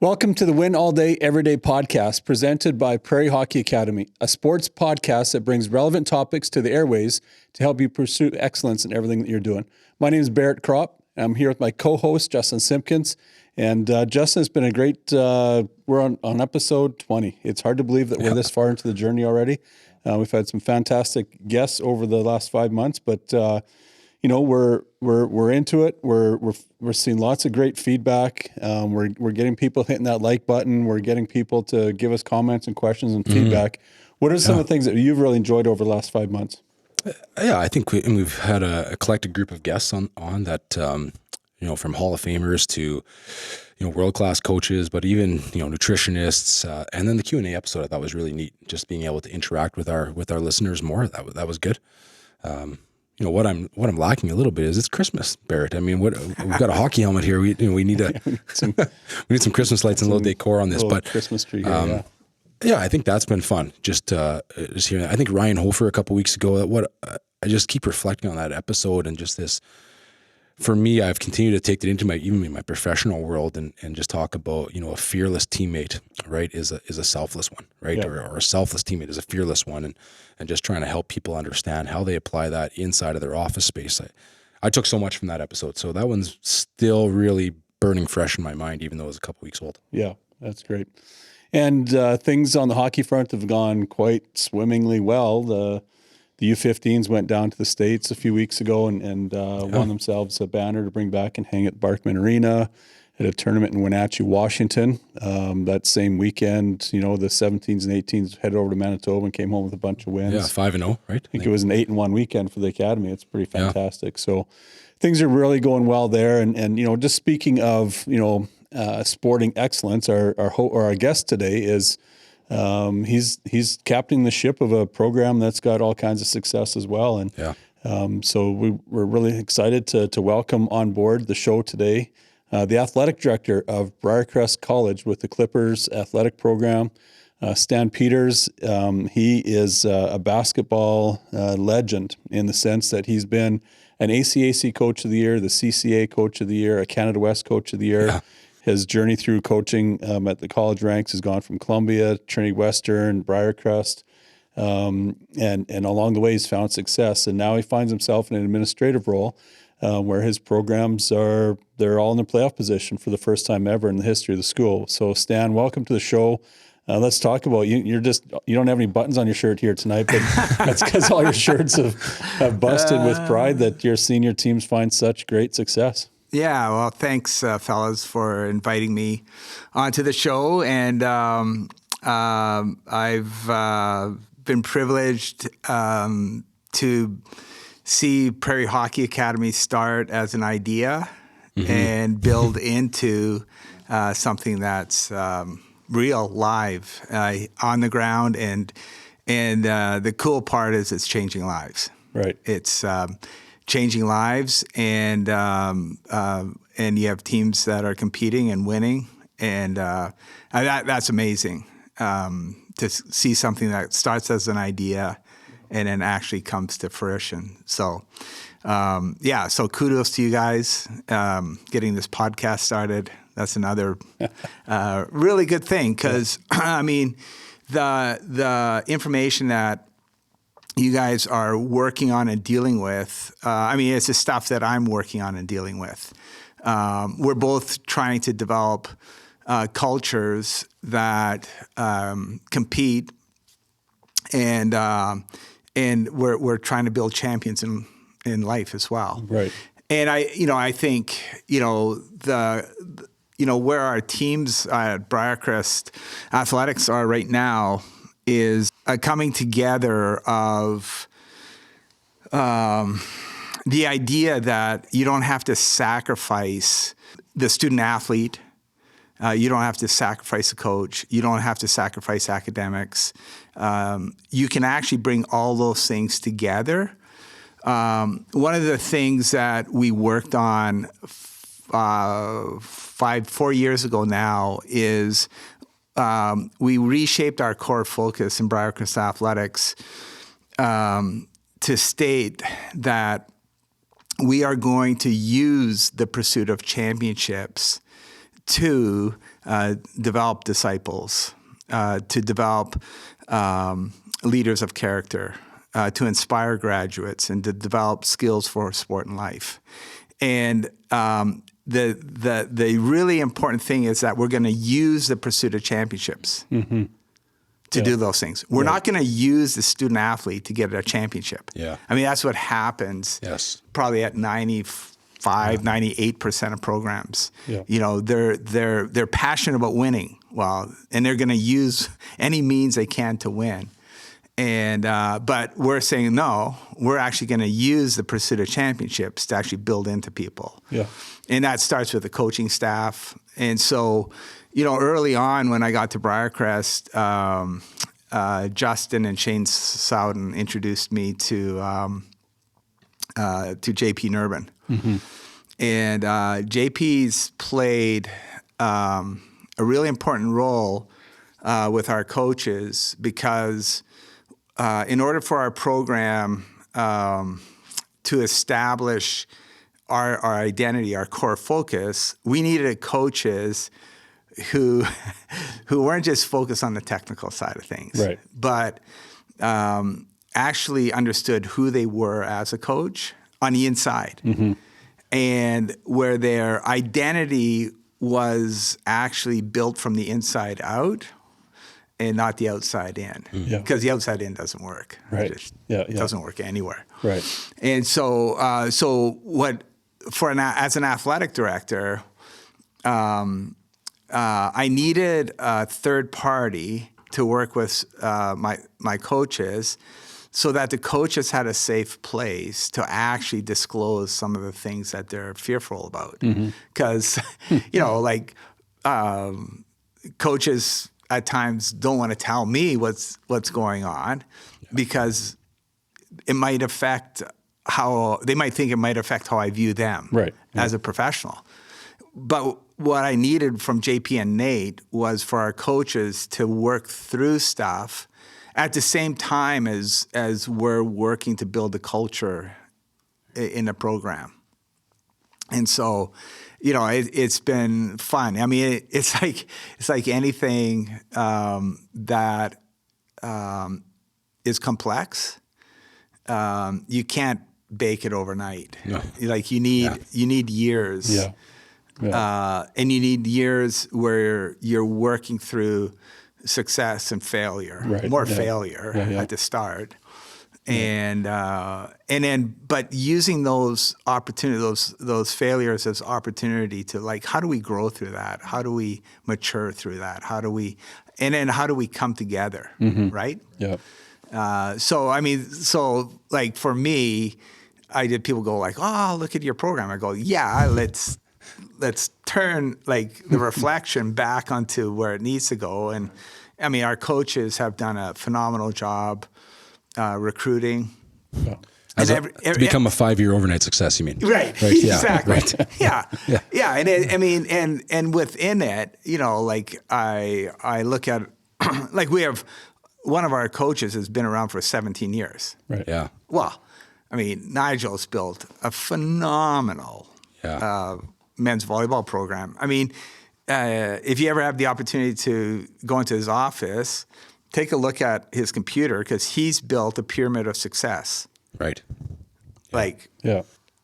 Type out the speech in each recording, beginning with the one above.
Welcome to the Win All Day, Everyday podcast presented by Prairie Hockey Academy, a sports podcast that brings relevant topics to the airways to help you pursue excellence in everything that you're doing. My name is Barrett Kropp. I'm here with my co-host, Justin Simpkins. And Justin, it's been a great, we're on episode 20. It's hard to believe that we're this far into the journey already. We've had some fantastic guests over the last 5 months, but we're into it. We're seeing lots of great feedback. We're getting people hitting that like button. We're getting people to give us comments and questions and feedback. What are some of the things that you've really enjoyed over the last 5 months? Yeah, I think we've had a collected group of guests on that, from Hall of Famers to, world-class coaches, but even, nutritionists, and then the Q&A episode I thought was really neat, just being able to interact with our listeners more. That was good. What I'm lacking a little bit is it's Christmas, Barrett. I mean, we've got a hocky helmet here. We need some Christmas lights and a little decor on this, but Christmas tree here, yeah, I think that's been fun. Just hearing. I think Ryan Hofer a couple weeks ago. I just keep reflecting on that episode and just this. For me, I've continued to take it into my professional world and just talk about, a fearless teammate, right, is a selfless one, right? Yeah. Or a selfless teammate is a fearless one. And just trying to help people understand how they apply that inside of their office space. I took so much from that episode. So that one's still really burning fresh in my mind, even though it was a couple weeks old. Yeah, that's great. And things on the hockey front have gone quite swimmingly well. The U15s went down to the States a few weeks ago and won themselves a banner to bring back and hang at Barkman Arena at a tournament in Wenatchee, Washington. That same weekend, the 17s and 18s headed over to Manitoba and came home with a bunch of wins. Yeah, 5-0, right? I think it was an 8-1 weekend for the Academy. It's pretty fantastic. Yeah. So things are really going well there. And just speaking of, sporting excellence, our guest today is he's captaining the ship of a program that's got all kinds of success as well. And so we're really excited to welcome on board the show today the athletic director of Briarcrest College with the Clippers athletic program, Stan Peters. He is a basketball legend in the sense that he's been an ACAC Coach of the Year, the CCA Coach of the Year, a Canada West Coach of the Year. Yeah. His journey through coaching at the college ranks has gone from Columbia, Trinity Western, Briarcrest, and along the way he's found success. And now he finds himself in an administrative role where his programs they're all in the playoff position for the first time ever in the history of the school. So Stan, welcome to the show. Let's talk about you. You don't have any buttons on your shirt here tonight, but that's because all your shirts have busted with pride that your senior teams find such great success. Yeah, well, thanks, fellas, for inviting me onto the show. And I've been privileged to see Prairie Hockey Academy start as an idea and build into something that's real, live, on the ground. And the cool part is it's changing lives. Right. It's changing lives, and you have teams that are competing and winning, and that's amazing to see something that starts as an idea and then actually comes to fruition. So, so kudos to you guys getting this podcast started. That's another really good thing because, I mean, the information that you guys are working on and dealing with, it's the stuff that I'm working on and dealing with. We're both trying to develop cultures that compete, and we're trying to build champions in life as well. Right. And I think where our teams at Briarcrest Athletics are right now is a coming together of the idea that you don't have to sacrifice the student athlete, you don't have to sacrifice a coach, you don't have to sacrifice academics. You can actually bring all those things together. One of the things that we worked on 4 years ago now is we reshaped our core focus in Briarcrest Athletics to state that we are going to use the pursuit of championships to develop disciples, to develop leaders of character, to inspire graduates, and to develop skills for sport and life. And the really important thing is that we're going to use the pursuit of championships to do those things. We're not going to use the student athlete to get a championship. Yeah. I mean, that's what happens probably at 98% of programs. Yeah. You know, they're passionate about winning. Well, and they're going to use any means they can to win. And but we're saying no. We're actually going to use the pursuit of championships to actually build into people. Yeah. And that starts with the coaching staff. And so, you know, early on when I got to Briarcrest, Justin and Shane Sowden introduced me to JP Nurbin. And JP's played a really important role with our coaches because in order for our program to establish our identity, our core focus, we needed coaches who weren't just focused on the technical side of things, but actually understood who they were as a coach on the inside, and where their identity was actually built from the inside out and not the outside in, because the outside in doesn't work. It just doesn't work anywhere. And so, as an athletic director, I needed a third party to work with my coaches, so that the coaches had a safe place to actually disclose some of the things that they're fearful about. Because, you know, like coaches at times don't want to tell me what's going on because it might affect they might think it might affect how I view them as a professional. But what I needed from JP and Nate was for our coaches to work through stuff at the same time as we're working to build a culture in the program. And so, you know, it's been fun. I mean, it's like anything that is complex. You can't bake it overnight. No. Like you need years. And you need years where you're working through success and failure, failure at the start, and then but using those opportunities, those failures as opportunity to, like, how do we grow through that? How do we mature through that? How do we come together, right? So I mean, so like for me, people go like, oh, look at your program. I go, yeah, let's turn like the reflection back onto where it needs to go. And I mean, our coaches have done a phenomenal job recruiting. To become a 5-year overnight success, you mean? Right. Yeah. Exactly. Yeah. And I mean, and within it, you know, like I look at, like we have one of our coaches has been around for 17 years. Yeah. Well, I mean, Nigel's built a phenomenal men's volleyball program. I mean, if you ever have the opportunity to go into his office, take a look at his computer, because he's built a pyramid of success. Like, you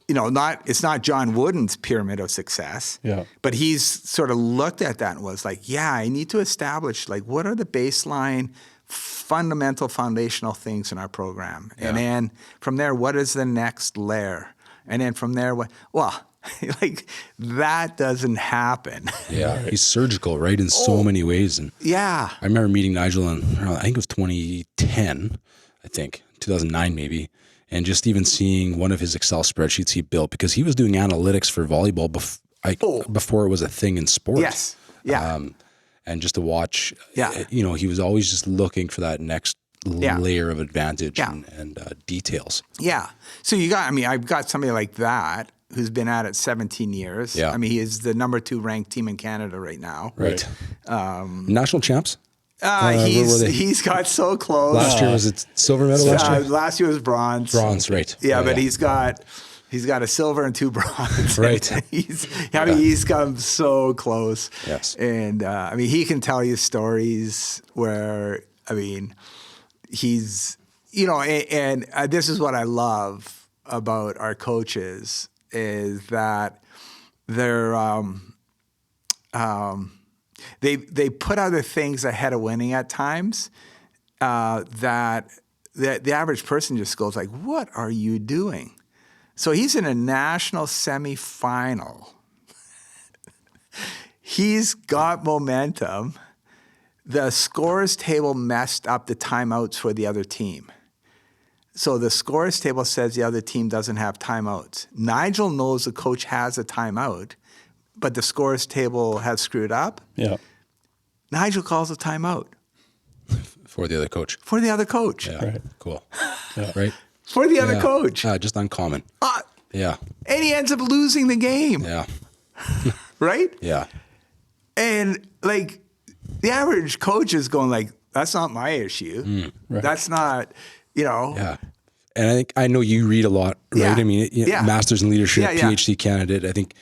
know, it's not John Wooden's pyramid of success, but he's sort of looked at that and was like, I need to establish, like, what are the baseline fundamental foundational things in our program? And then from there, what is the next layer? And then from there, like, that doesn't happen. He's surgical, right, in so many ways. And I remember meeting Nigel in, I think it was 2010, 2009 maybe, and just even seeing one of his Excel spreadsheets he built, because he was doing analytics for volleyball before it was a thing in sports. And just to watch, you know, he was always just looking for that next layer of advantage and details. So I've got somebody like that who's been at it 17 years. I mean, he is the number 2 ranked team in Canada right now. National champs? He's got so close. Last year, was it silver medal last year? Last year was bronze. Bronze, right. But he's got He's got a silver and 2 bronze. Right. He's come so close. Yes. And he can tell you stories where, he's, and this is what I love about our coaches is that they're, they put other things ahead of winning at times that the average person just goes like, what are you doing? So he's in a national semifinal. He's got momentum. The scores table messed up the timeouts for the other team. So the scores table says the other team doesn't have timeouts. Nigel knows the coach has a timeout, but the scores table has screwed up. Yeah. Nigel calls a timeout. For the other coach. For the other coach. Yeah. Right. Cool. Yeah. Right. For the other coach. Just uncommon. Yeah. And he ends up losing the game. Yeah. Right? Yeah. And like the average coach is going like, that's not my issue. Right. That's not, Yeah. And I know you read a lot, right? Yeah. Master's in leadership, Yeah. PhD candidate. I think,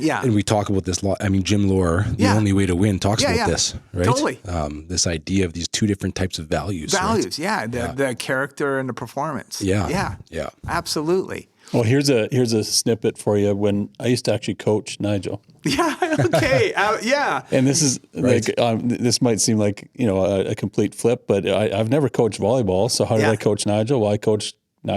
and we talk about this a lot. Jim Lohr, The Only Way to Win, talks about this, right? Totally. This idea of these two different types of values. Values, right? the character and the performance. Yeah. Absolutely. Well, here's a snippet for you. When I used to actually coach Nigel. Yeah. Okay. And this is Right. this might seem like a complete flip, but I've never coached volleyball. So how did I coach Nigel? Well,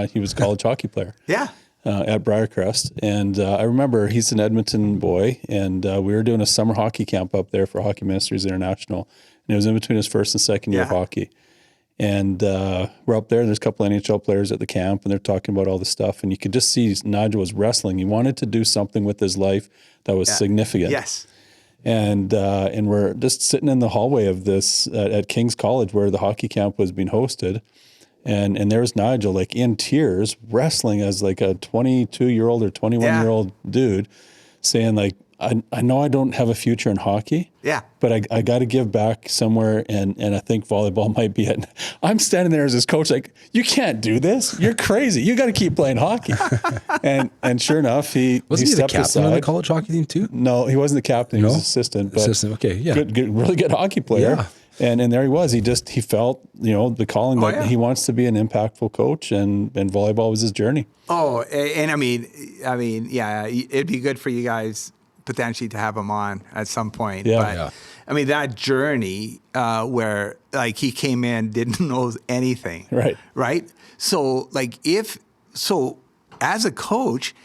he was a college hockey player. Yeah. At Briarcrest, and I remember he's an Edmonton boy, and we were doing a summer hockey camp up there for Hockey Ministries International, and it was in between his first and second year of hockey. And we're up there, and there's a couple NHL players at the camp, and they're talking about all this stuff, and you could just see Nigel was wrestling. He wanted to do something with his life that was significant. Yes. And we're just sitting in the hallway of this at King's College where the hockey camp was being hosted. And there's Nigel like in tears wrestling as like a 22-year-old or 21-year-old dude saying like, I know I don't have a future in hockey, but I got to give back somewhere. And I think volleyball might be it. I'm standing there as his coach, like, you can't do this. You're crazy. You got to keep playing hockey. and sure enough, Wasn't he the stepped captain aside. on the college hockey team too? No, he wasn't the captain. He was assistant. But assistant. Okay. Yeah. Good, really good hockey player. Yeah. And there he was. He felt, the calling that he wants to be an impactful coach, and volleyball was his journey. Oh, and it'd be good for you guys potentially to have him on at some point. Yeah. But that journey where like he came in, didn't know anything. Right. Right. So as a coach,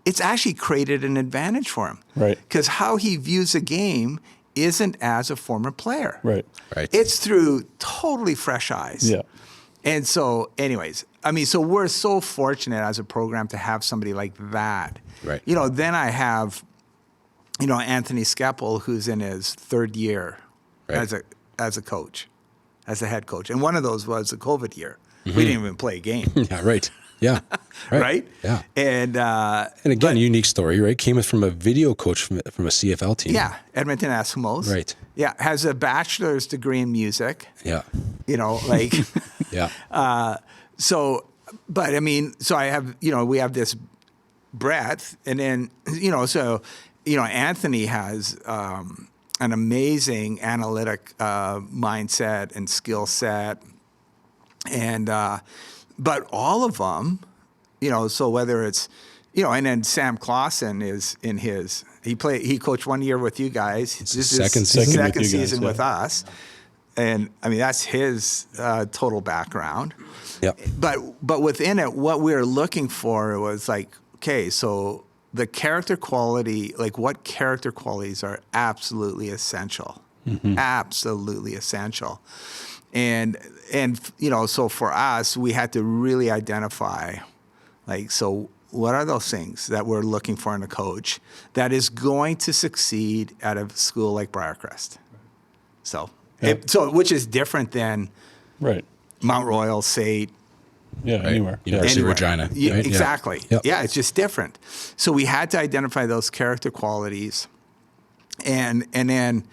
it's actually created an advantage for him. Right. Because how he views a game isn't as a former player. Right. It's through totally fresh eyes. Yeah. And so anyways, so we're so fortunate as a program to have somebody like that. Right. Then I have, Anthony Skeppel, who's in his third year as a coach, as a head coach. And one of those was the COVID year. We didn't even play a game. Yeah. Right. Yeah. Right. Yeah. And again, unique story, right? Came from a video coach from a CFL team. yeah, Edmonton Eskimos. Right. Yeah, has a bachelor's degree in music. Yeah. Yeah. So I have, we have this breadth, and then, Anthony has an amazing analytic mindset and skill set, and but all of them, so whether it's, and then Sam Clausen is in his, he coached 1 year with you guys. This is second his season second with you guys, season with us. And that's his total background. Yeah. But within it, what we were looking for was like, okay, so the character quality, like what character qualities are absolutely essential, absolutely essential. And so for us, we had to really identify, like, so what are those things that we're looking for in a coach that is going to succeed at a school like Briarcrest? So, which is different than Mount Royal, Sate. Yeah, anywhere. University of Regina. Yeah, Right? exactly. Yeah. Yeah, it's just different. So we had to identify those character qualities, and then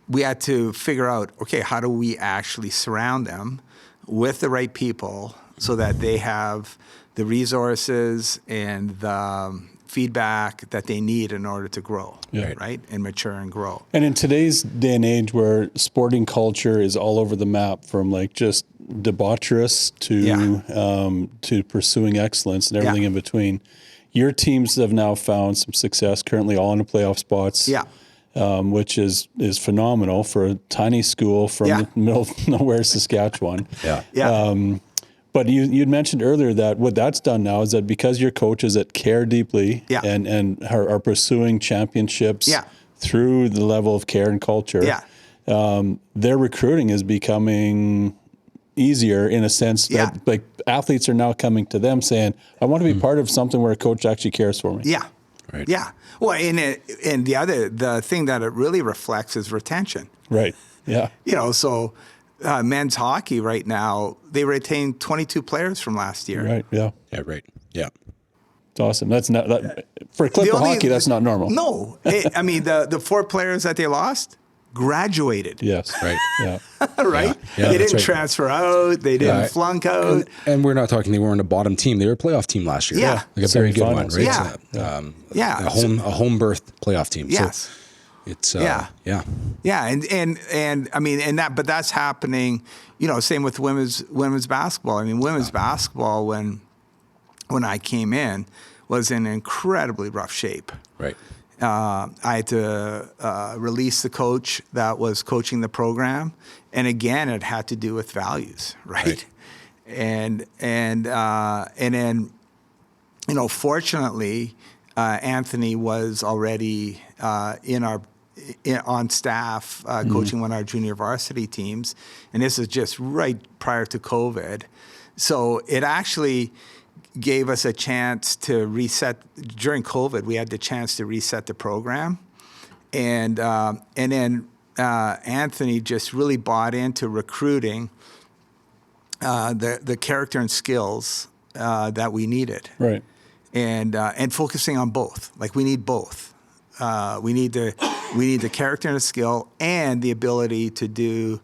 we had to figure out, okay, how do we actually surround them with the right people so that they have the resources and the feedback that they need in order to grow, right? And mature and grow. And in today's day and age where sporting culture is all over the map, from like just debaucherous to pursuing excellence and everything in between, your teams have now found some success, currently all in the playoff spots. Which is phenomenal for a tiny school from the middle of nowhere, Saskatchewan. But you'd mentioned earlier that what that's done now is that because your coaches that care deeply and are pursuing championships through the level of care and culture, their recruiting is becoming easier in a sense that like athletes are now coming to them saying, I want to be part of something where a coach actually cares for me. Right. Well, and the thing that it really reflects is retention. Right. Yeah. So men's hockey right now, they retained 22 players from last year. Right. Yeah. Yeah. Right. Yeah. It's awesome. That's not for Clipper hockey. That's not normal. No, I mean the 4 players that they lost graduated. Yes. Right. Yeah. Right. Yeah, they didn't transfer out. They didn't flunk out. And we're not talking they weren't a bottom team. They were a playoff team last year. Like a very good one, right? A home birth playoff team. Yes. So it's and I mean but that's happening. Same with women's basketball. I mean, women's basketball when I came in was in incredibly rough shape. Right. I had to release the coach that was coaching the program, and again, it had to do with values, right? And then, fortunately, Anthony was already on staff coaching one of our junior varsity teams, and this is just right prior to COVID, so it actually gave us a chance to reset. During COVID, we had the chance to reset the program. And then Anthony just really bought into recruiting the character and skills that we needed. Right. And focusing on both. Like, we need both. We need the character and the skill and the ability to do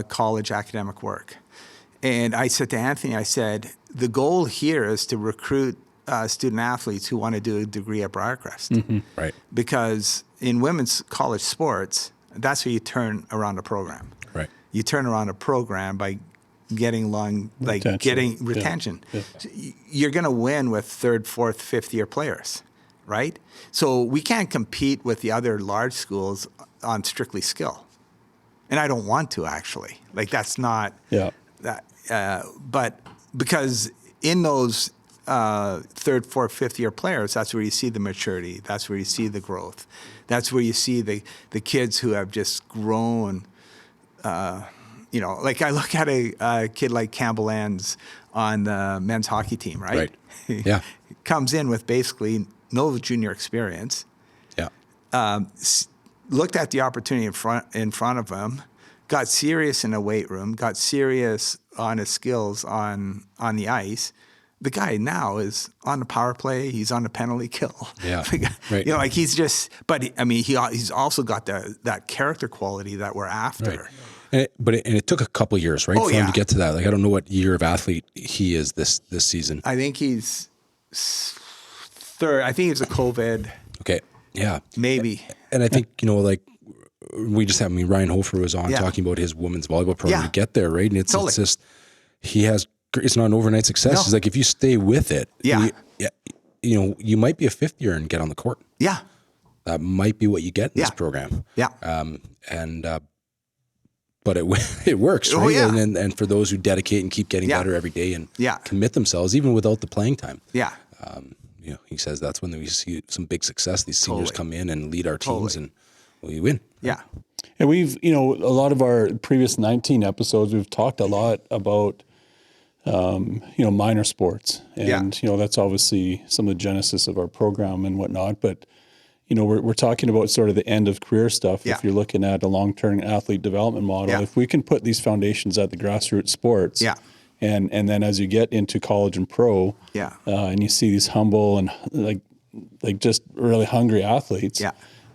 college academic work. And I said to Anthony, I said, the goal here is to recruit student athletes who want to do a degree at Briarcrest. Mm-hmm. Right. Because in women's college sports, that's where you turn around a program. Right. You turn around a program by getting retention. Yeah. So you're going to win with 3rd, 4th, 5th year players, right? So we can't compete with the other large schools on strictly skill. And I don't want to, actually. Like, that's not... but because in those 3rd, 4th, 5th year players, that's where you see the maturity. That's where you see the growth. That's where you see the kids who have just grown. Like, I look at a kid like Campbell Enns on the men's hockey team, right? Yeah. Comes in with basically no junior experience. Yeah. Looked at the opportunity in front of him, got serious in the weight room, got serious on his skills on the ice. The guy now is on the power play. He's on the penalty kill. Yeah, right. Like, he's just. But I mean, he's also got that character quality that we're after. Right. And it took a couple of years, right, for him to get to that. Like, I don't know what year of athlete he is this season. I think he's 3rd. I think it's a COVID. Okay. Yeah. Maybe. And I think we just had Ryan Hofer was on talking about his women's volleyball program to get there, right? And it's just it's not an overnight success. No. It's like, if you stay with it, you might be a 5th year and get on the court. Yeah. That might be what you get in this program. Yeah. But it works, right? Oh, yeah. And for those who dedicate and keep getting better every day and commit themselves, even without the playing time. Yeah. He says that's when we see some big success. These seniors come in and lead our teams and we win. Yeah. And we've, a lot of our previous 19 episodes, we've talked a lot about, minor sports. And, that's obviously some of the genesis of our program and whatnot. But, we're talking about sort of the end of career stuff. If you're looking at a long-term athlete development model, if we can put these foundations at the grassroots sports, and then as you get into college and pro, and you see these humble and like just really hungry athletes,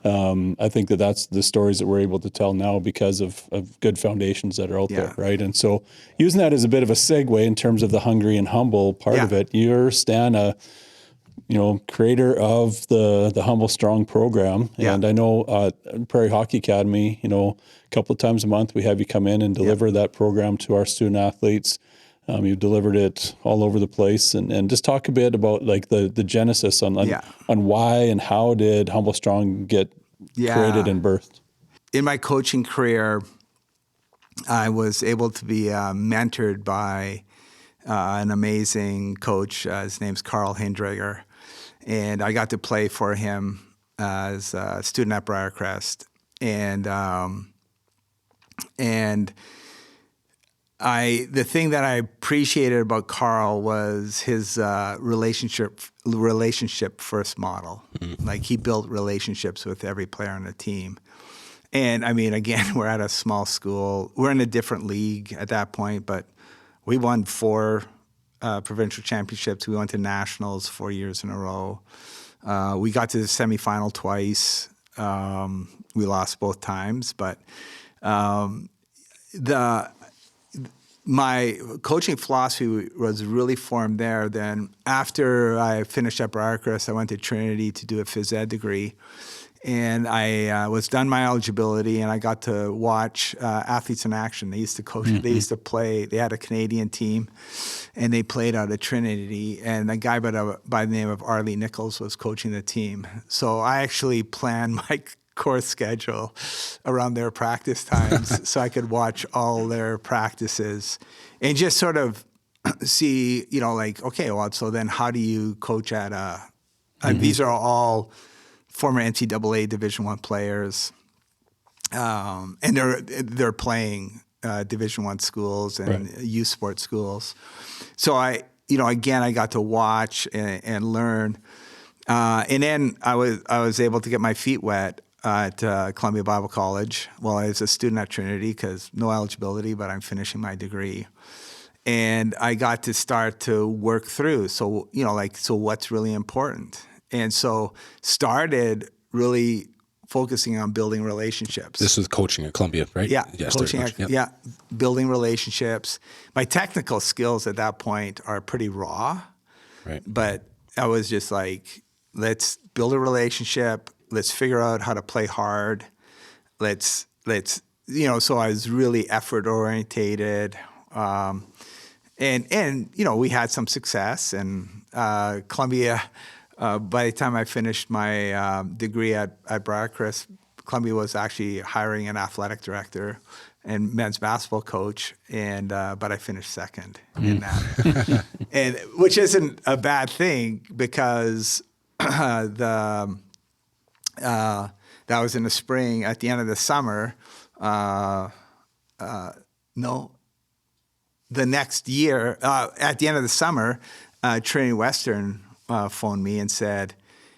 I think that's the stories that we're able to tell now because of good foundations that are out there, right? And so using that as a bit of a segue in terms of the hungry and humble part of it, you're, Stan, a creator of the Humble Strong program. And I know Prairie Hockey Academy, a couple of times a month, we have you come in and deliver that program to our student athletes. You've delivered it all over the place, and just talk a bit about like the genesis on why and how did Humble Strong get created and birthed. In my coaching career, I was able to be mentored by an amazing coach. His name's Carl Hindrager, and I got to play for him as a student at Briarcrest, and the thing that I appreciated about Carl was his relationship first model. Mm-hmm. Like, he built relationships with every player on the team. And I mean, again, we're at a small school. We're in a different league at that point, but we won 4 provincial championships. We went to nationals 4 years in a row. We got to the semifinal twice. We lost both times, but my coaching philosophy was really formed there. Then after I finished at Briarcrest, I went to Trinity to do a phys ed degree. And I was done my eligibility, and I got to watch athletes in action. They used to coach. Mm-hmm. They used to play. They had a Canadian team, and they played out of Trinity. And a guy by the name of Arlie Nichols was coaching the team. So I actually planned my course schedule around their practice times so I could watch all their practices and just sort of see, like, okay, well, so then how do you coach at these are all former NCAA Division I players, and they're playing Division I schools and youth sports schools. So I got to watch and learn, and then I was able to get my feet wet at Columbia Bible College while I was a student at Trinity, because no eligibility, but I'm finishing my degree. And I got to start to work through, so what's really important. And so started really focusing on building relationships. This was coaching at Columbia, right? Yeah, coaching. Building relationships. My technical skills at that point are pretty raw, right? But I was just like, let's build a relationship. Let's figure out how to play hard. Let's So I was really effort orientated, and we had some success. And Columbia, by the time I finished my degree at Briarcrest, Columbia was actually hiring an athletic director and men's basketball coach, and but I finished second in that, and which isn't a bad thing, because that was in the spring. At the end of the summer, the next year, at the end of the summer, Trinity Western phoned me and said,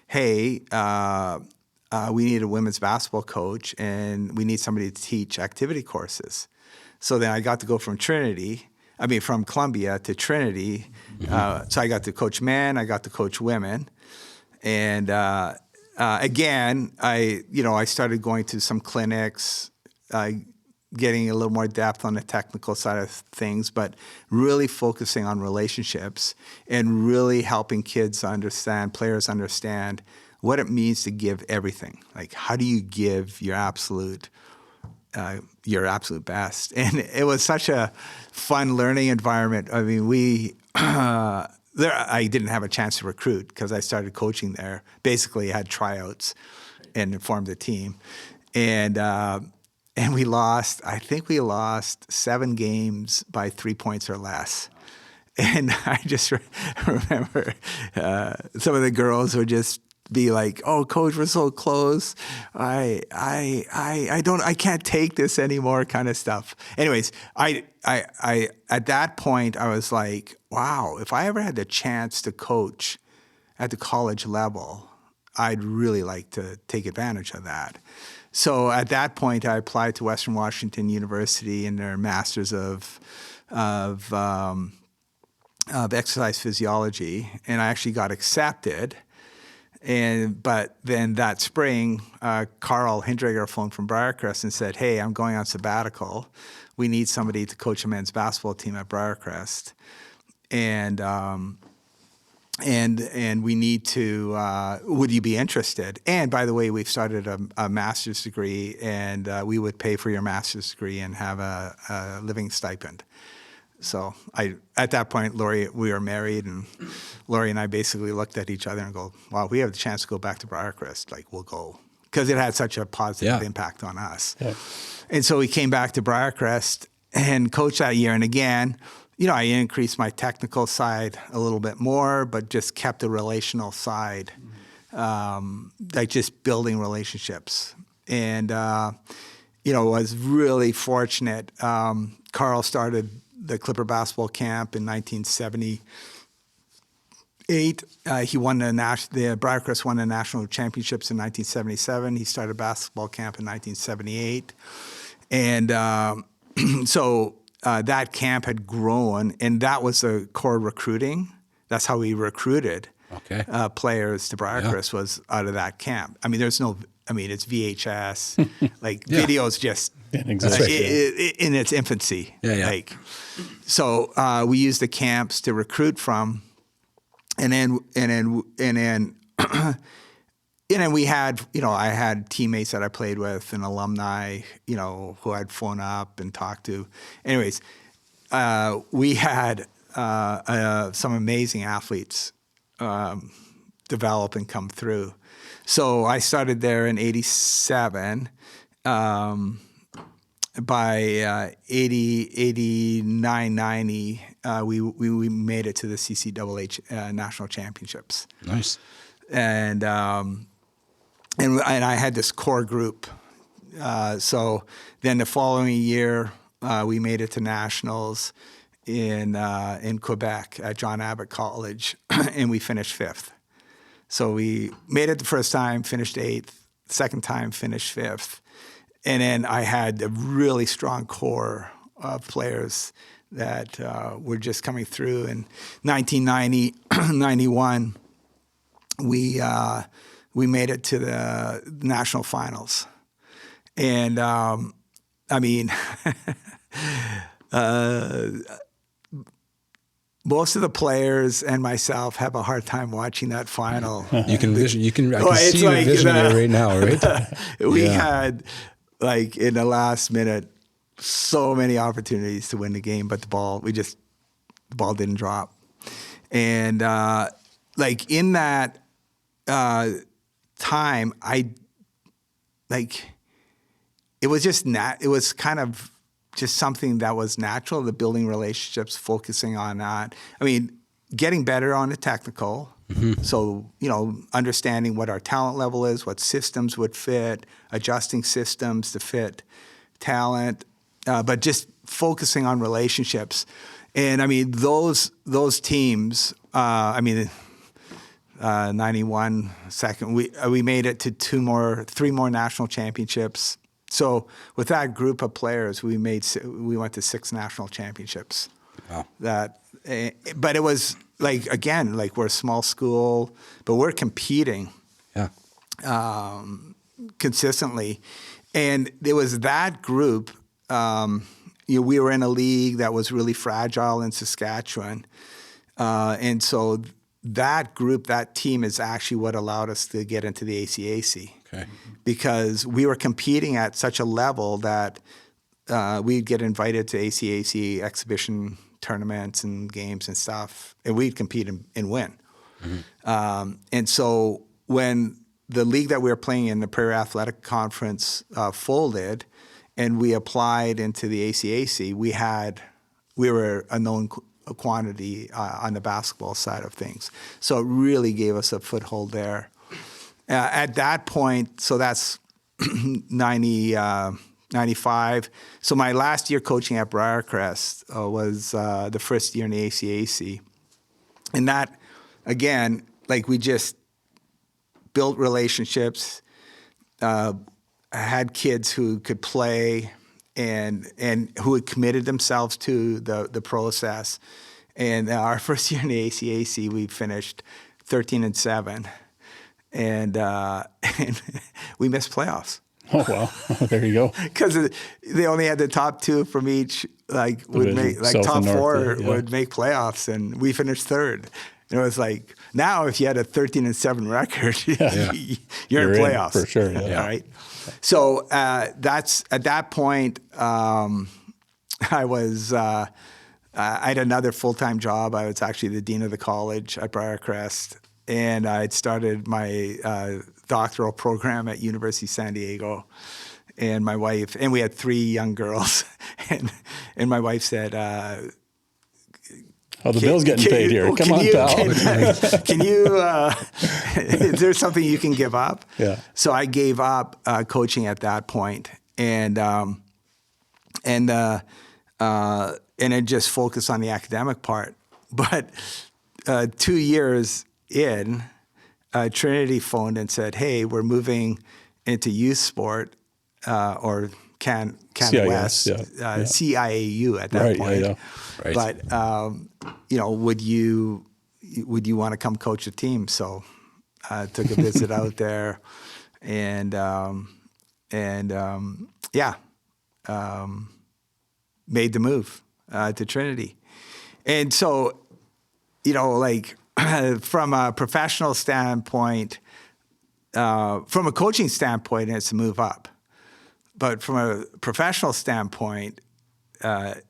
hey, we need a women's basketball coach, and we need somebody to teach activity courses. So then I got to go from Columbia to Trinity. Mm-hmm. So I got to coach men, I got to coach women. And again, I started going to some clinics, getting a little more depth on the technical side of things, but really focusing on relationships and really helping players understand what it means to give everything. Like, how do you give your absolute best? And it was such a fun learning environment. I mean, I didn't have a chance to recruit because I started coaching there. Basically, I had tryouts and formed a team. And we lost 7 games by 3 points or less. And I just remember some of the girls would just be like, "Oh, coach, we're so close. I can't take this anymore," kind of stuff. Anyways, I at that point I was like, wow, if I ever had the chance to coach at the college level, I'd really like to take advantage of that. So at that point, I applied to Western Washington University in their Masters of Exercise Physiology, and I actually got accepted. But then that spring, Carl Hindriger phoned from Briarcrest and said, "Hey, I'm going on sabbatical. We need somebody to coach a men's basketball team at Briarcrest, and we need to. Would you be interested? And by the way, we've started a master's degree, and we would pay for your master's degree and have a living stipend." So at that point, Lori, we were married, and Lori and I basically looked at each other and go, "Wow, we have the chance to go back to Briarcrest. Like, we'll go," because it had such a positive impact on us. Yeah. And so we came back to Briarcrest and coached that year. And again, I increased my technical side a little bit more, but just kept the relational side, like just building relationships. And was really fortunate. Carl started the Clipper basketball camp in 1978. He won the Briarcrest won the national championships in 1977. He started basketball camp in 1978, and so that camp had grown, and that was the core recruiting. That's how we recruited players to Briarcrest was out of that camp. I mean, it's VHS, like videos just in its infancy. So we used the camps to recruit from, and then we had, I had teammates that I played with and alumni, who I'd phone up and talk to. Anyways, we had some amazing athletes develop and come through. So I started there in 87. By 89, 90, we made it to the CCAA national championships. Nice. And I had this core group. So then the following year, we made it to nationals in Quebec at John Abbott College, and we finished 5th. So we made it the first time, finished 8th. Second time, finished 5th. And then I had a really strong core of players that were just coming through. In 1990, 91, we made it to the national finals. And most of the players and myself have a hard time watching that final. I can see your vision there right now, right? We had, like, in the last minute, so many opportunities to win the game, but the ball didn't drop. And like in that time, it was just it was kind of just something that was natural, the building relationships, focusing on that. I mean, getting better on the technical. Mm-hmm. So, understanding what our talent level is, what systems would fit, adjusting systems to fit talent, but just focusing on relationships. And I mean, those teams, 91 second, we made it to 3 more national championships. So with that group of players, we went to 6 national championships. Wow. But it was we're a small school, but we're competing consistently. And there was that group, we were in a league that was really fragile in Saskatchewan. And so that group, that team is actually what allowed us to get into the ACAC. Okay. Because we were competing at such a level that we'd get invited to ACAC exhibition tournaments and games and stuff, and we'd compete and win. Mm-hmm. And so when the league that we were playing in, the Prairie Athletic Conference, folded, and we applied into the ACAC, we were a known quantity on the basketball side of things. So it really gave us a foothold there. At that point, so that's 95. So my last year coaching at Briarcrest was the first year in the ACAC. And that, again, we just built relationships, had kids who could play and who had committed themselves to the process. And our first year in the ACAC, we finished 13-7. and we missed playoffs. Oh, wow. There you go. Because they only had the top two from each, like would Division, make like South top and North, four yeah. would make playoffs, and we finished third. And it was like now if you had a 13-7 record, you're in playoffs for sure. Yeah. All right. So that's at that point. I was. I had another full-time job. I was actually the dean of the college at Briarcrest, and I'd started my doctoral program at University of San Diego. And my wife, and we had 3 young girls, and my wife said, "Oh, the bill's getting paid here. Come on, pal. Can you? Is there something you can give up?" Yeah. So I gave up coaching at that point, and then just focused on the academic part. But 2 years in, Trinity phoned and said, "Hey, we're moving into youth sport, or Canada CIS, West, yeah. CIAU at that Right, point." yeah. Right. But would you want to come coach a team? So I took a visit out there, and made the move to Trinity. And so, like from a professional standpoint, from a coaching standpoint, it's a move up. But from a professional standpoint, it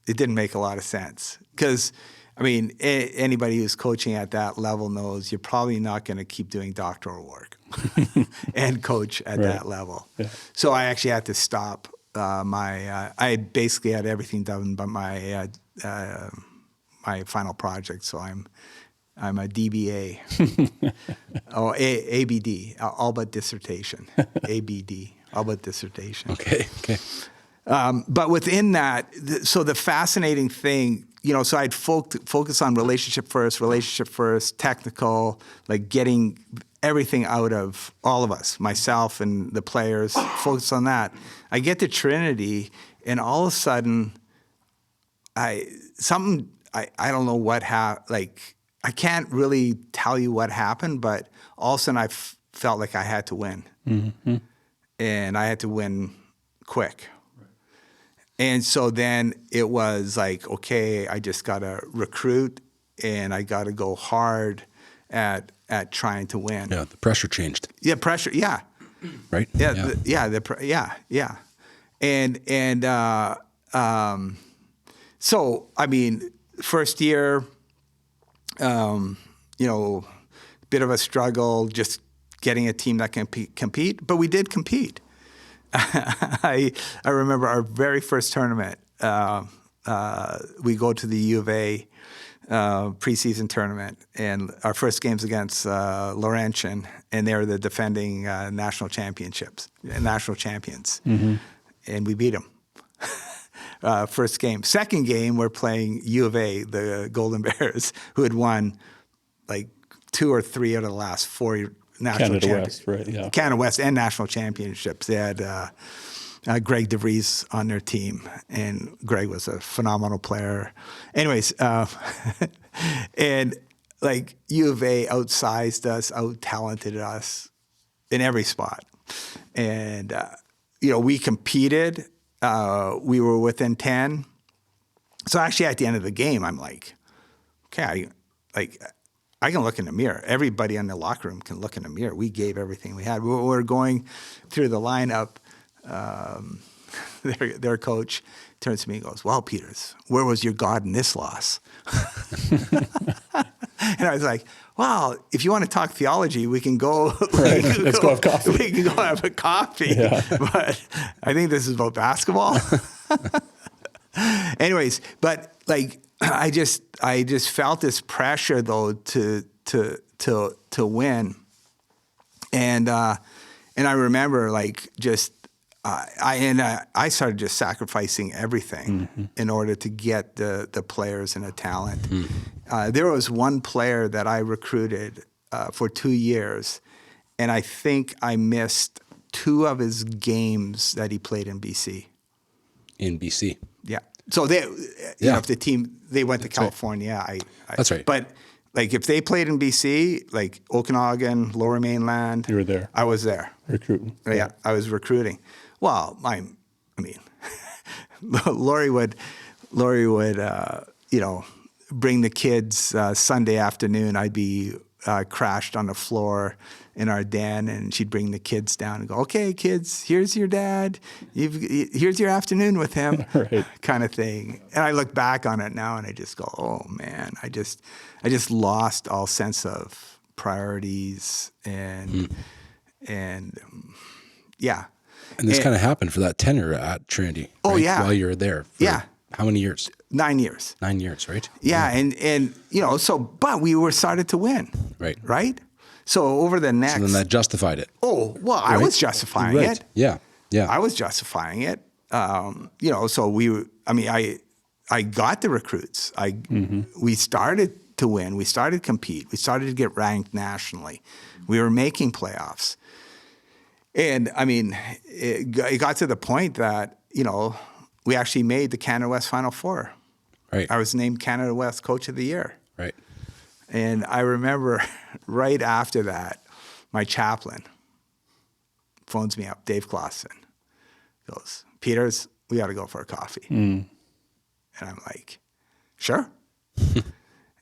didn't make a lot of sense. Because, I mean, anybody who's coaching at that level knows you're probably not going to keep doing doctoral work and coach at that level. Yeah. So I actually had to stop I basically had everything done but my final project. So I'm a DBA. ABD, all but dissertation. ABD, all but dissertation. Okay. But within that, so the fascinating thing, so I'd focus on relationship first, technical, like getting everything out of all of us, myself and the players, focus on that. I get to Trinity, and all of a sudden, I don't know what happened. Like, I can't really tell you what happened, but all of a sudden I felt like I had to win. Mm-hmm. And I had to win quick. Right. And so then it was like, okay, I just got to recruit, and I got to go hard at trying to win. Yeah, the pressure changed. Yeah, pressure, yeah. Right? Yeah. And so, I mean, first year, bit of a struggle just getting a team that can compete, but we did compete. I remember our very first tournament. We go to the U of A preseason tournament, and our first game's against Laurentian, and they're the defending national champions, mm-hmm. And we beat them. First game. Second game, we're playing U of A, the Golden Bears, who had won like 2 or 3 out of the last 4 national Canada West, right? Yeah. Canada West and national championships. They had Greg DeVries on their team, and Greg was a phenomenal player. Anyways, and like U of A outsized us, out-talented us in every spot. And, we competed. We were within 10. So actually at the end of the game, I'm like, okay, I can look in the mirror. Everybody in the locker room can look in the mirror. We gave everything we had. We were going through the lineup. Their coach turns to me and goes, "Well, Peters, where was your God in this loss?" And I was like, "Well, if you want to talk theology, we can go. Let's go have coffee. We can go have a coffee." Yeah. But I think this is about basketball. Anyways, but like I just felt this pressure though to win, and I remember like just. I started just sacrificing everything mm-hmm. in order to get the players and the talent. Mm-hmm. There was one player that I recruited for 2 years, and I think I missed 2 of his games that he played in BC. In BC? Yeah. So if the team, they went to California. That's right. But Like if they played in BC, like Okanagan, Lower Mainland, You were there I was there. recruiting. Yeah, I was recruiting. Well, I mean, Lori would, bring the kids Sunday afternoon. I'd be crashed on the floor in our den, and she'd bring the kids down and go, "Okay, kids, here's your dad. Here's your afternoon with him," Right. kind of thing. And I look back on it now, and I just go, "Oh man, I just lost all sense of priorities and yeah." And this kind of happened for that tenure at Trinity. Oh, right? yeah. While you were there. For Yeah. How many years? 9 years. 9 years, right? Yeah, and but we were started to win. Right? So over the next... So then that justified it. Oh, well, I was justifying it. Yeah. I was justifying it. So I got the recruits. We started to win. We started to compete. We started to get ranked nationally. We were making playoffs. And I mean, it got to the point that, we actually made the Canada West Final Four. Right. I was named Canada West Coach of the Year. Right. And I remember right after that, my chaplain phones me up, Dave Clausen, goes, "Peters, we got to go for a coffee." And I'm like, "Sure."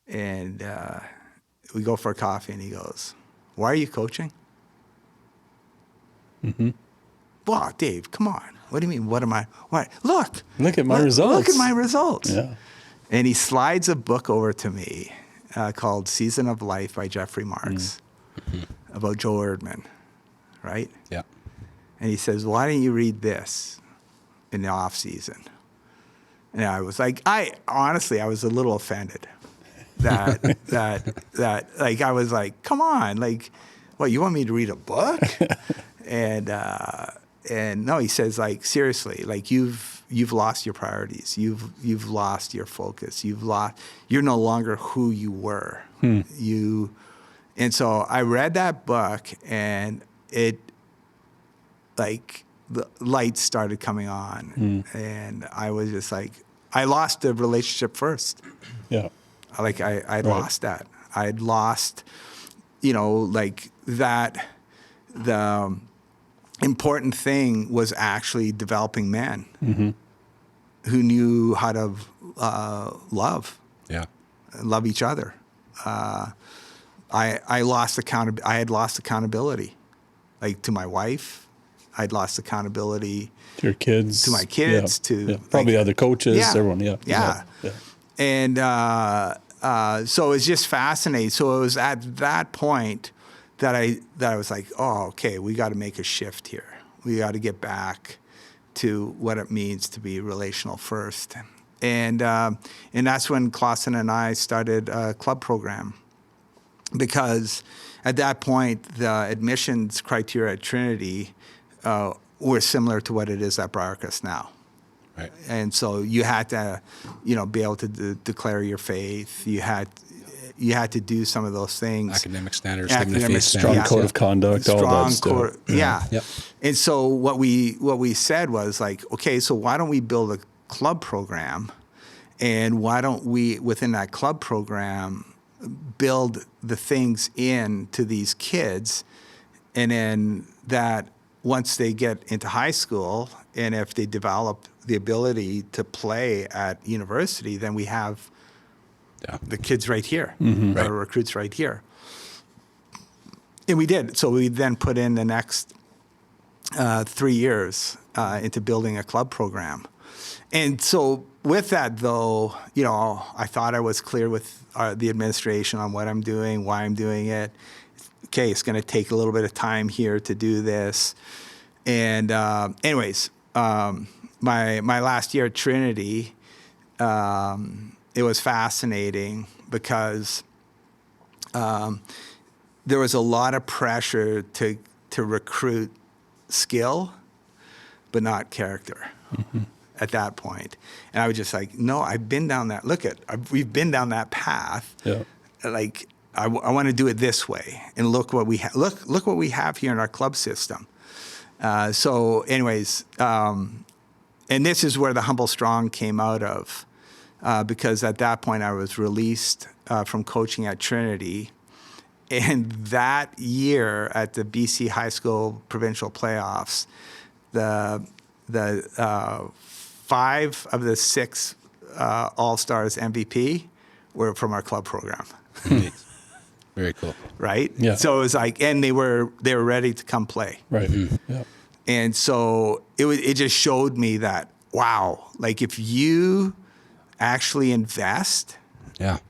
And we go for a coffee, and he goes, "Why are you coaching?" Well, Dave, come on. What do you mean? What? Look at my results. Look at my results. Yeah. And he slides a book over to me called Season of Life by Jeffrey Marks about Joe Erdman, right? Yeah. And he says, "Why don't you read this in the off season?" And I was like, I was a little offended that like, I was like, come on, like, what, you want me to read a book? And no, he says, like, seriously, like, you've lost your priorities. You've lost your focus. You're no longer who you were. And so I read that book, and it, like, the lights started coming on, and I was just like, I lost the relationship first. Yeah. Like I'd lost that. I'd lost, like that. The important thing was actually developing men who knew how to love each other. I had lost accountability, like, to my wife. I'd lost accountability To your kids. to my kids, probably like, other coaches, everyone. Yeah. And so it's just fascinating. So it was at that point that I was like, oh, okay, we got to make a shift here. We got to get back to what it means to be relational first. And that's when Clausen and I started a club program, because at that point the admissions criteria at Trinity were similar to what it is at Briarcrest now. Right. And so you had to, be able to declare your faith. You had to do some of those things. Academic standards, faith strong code of conduct, all that stuff. Yeah. Yep. And so what we said was, like, okay, so why don't we build a club program, and why don't we, within that club program, build the things into these kids, and then that once they get into high school, and if they develop the ability to play at university, then we have the kids right here, our recruits right here. And we did. So we then put in the next 3 years into building a club program. And so with that, though, I thought I was clear with the administration on what I'm doing, why I'm doing it. Okay, it's going to take a little bit of time here to do this. And anyways, my last year at Trinity, it was fascinating because there was a lot of pressure to recruit skill, but not character at that point. And I was just like, no, I've been down that. We've been down that path. Yeah. Like, I want to do it this way. And look what we look what we have here in our club system. So, anyways, and this is where the Humble Strong came out of, because at that point I was released from coaching at Trinity. And that year at the BC High School Provincial Playoffs, the 5 of the 6 All-Stars MVP were from our club program. Very cool. Right? Yeah. So it was like, and they were ready to come play. Right. Yeah. And so it just showed me that, wow, like if you actually invest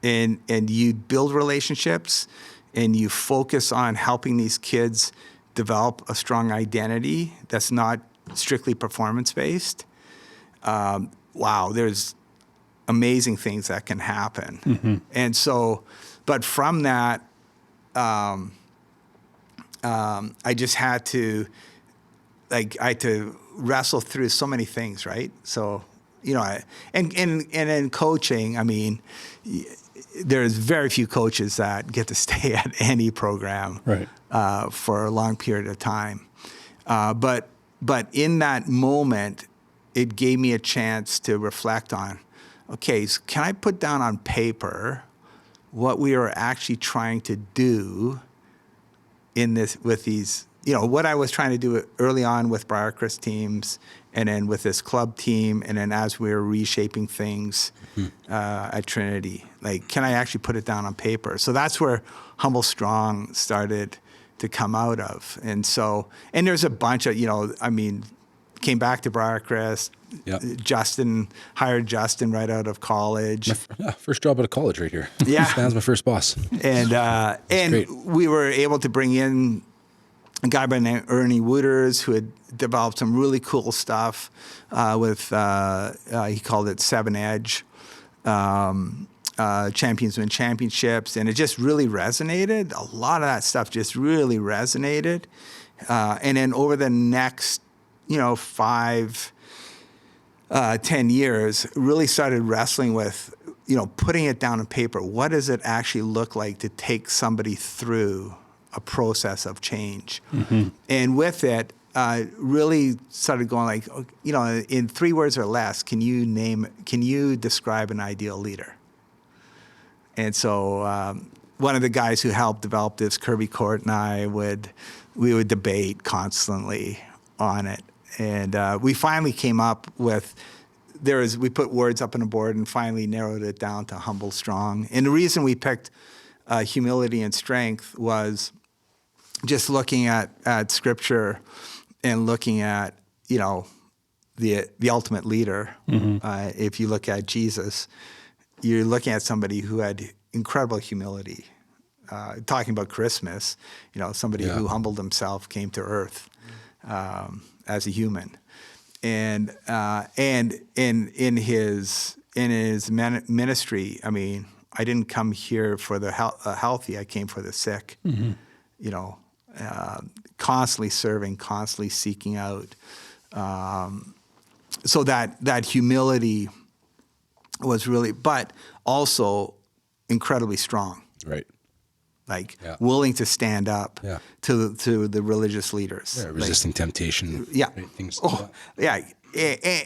and you build relationships and you focus on helping these kids develop a strong identity that's not strictly performance-based, wow, there's amazing things that can happen. Mm-hmm. And so, but from that, I just had to, I had to wrestle through so many things, right? So, and in coaching, I mean, there's very few coaches that get to stay at any program Right. For a long period of time. But in that moment, it gave me a chance to reflect on, okay, so can I put down on paper what we are actually trying to do in this with these, what I was trying to do early on with Briarcrest teams, and then with this club team, and then as we were reshaping things at Trinity, like, can I actually put it down on paper? So that's where Humble Strong started to come out of. And so, and there's a bunch of, came back to Briarcrest. Justin hired Justin right out of college. First job out of college right here. Yeah. Stan's my first boss. And great. we were able to bring in a guy by the name of Ernie Wooters, who had developed some really cool stuff with, he called it 7 Edge, Champions Win Championships. And it just really resonated. A lot of that stuff just really resonated. And then over the next, 5, 10 years, really started wrestling with, putting it down on paper. What does it actually look like to take somebody through a process of change? Mm-hmm. And with it, really started going like, in 3 words or less, can you describe an ideal leader? And so one of the guys who helped develop this, Kirby Court, and I we would debate constantly on it. And we finally came up with, we put words up on a board and finally narrowed it down to Humble Strong. And the reason we picked humility and strength was just looking at Scripture and looking at, the ultimate leader. Mm-hmm. If you look at Jesus, you're looking at somebody who had incredible humility. Talking about Christmas, somebody who humbled himself, came to earth as a human, and in his ministry, I mean, I didn't come here for the healthy; I came for the sick. Mm-hmm. Constantly serving, constantly seeking out. So that humility was really, but also incredibly strong. Right. Willing to stand up to the religious leaders. Yeah, resisting temptation. Yeah. Right, things yeah.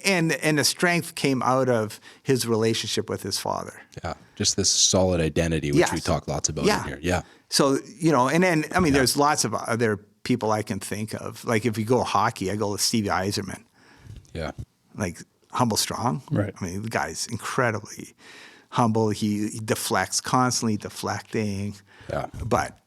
And the strength came out of his relationship with his father. Yeah. Just this solid identity, which we talk lots about in here. Yeah. So, and then, I mean, there's lots of other people I can think of. Like if you go hockey, I go with Stevie Yzerman. Yeah. Like Humble Strong. Right. I mean, the guy's incredibly humble. He deflects, constantly deflecting. Yeah. But,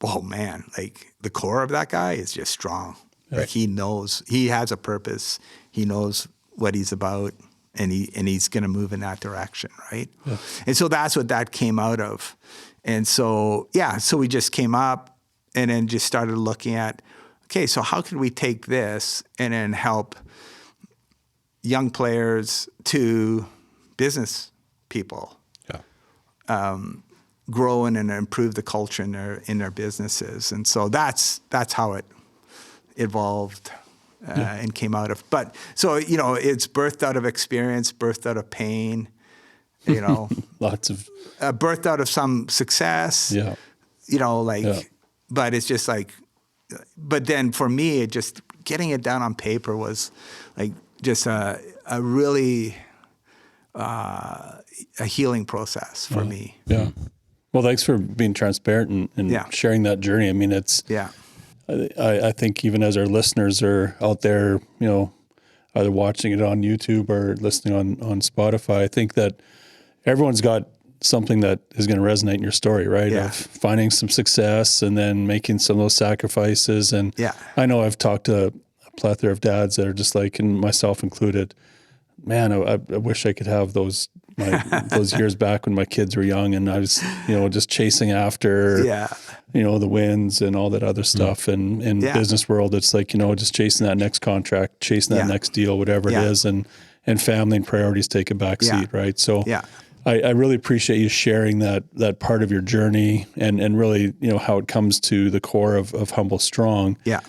oh man, like the core of that guy is just strong. Right. Like he has a purpose. He knows what he's about, and he's going to move in that direction, right? Yeah. And so that's what that came out of. And so, so we just came up and then just started looking at, okay, so how can we take this and then help young players to business people grow and improve the culture in their businesses. And so that's how it evolved and came out of. But so, it's birthed out of experience, birthed out of pain, lots of birthed out of some success, but it's just like, but then for me, it just getting it down on paper was like just a really, a healing process for me. Yeah. Well, thanks for being transparent and sharing that journey. I mean, it's, I think even as our listeners are out there, either watching it on YouTube or listening on Spotify, I think that everyone's got something that is going to resonate in your story, right? Yeah. Of finding some success and then making some of those sacrifices. And I know I've talked to a plethora of dads that are just like, and myself included, man, I wish I could have those years back when my kids were young and I was, just chasing after, the wins and all that other stuff. And in business world, it's like, just chasing that next contract, chasing that next deal, whatever it is. And family and priorities take a back seat, right? So I really appreciate you sharing that part of your journey and really, how it comes to the core of Humble Strong. Yeah.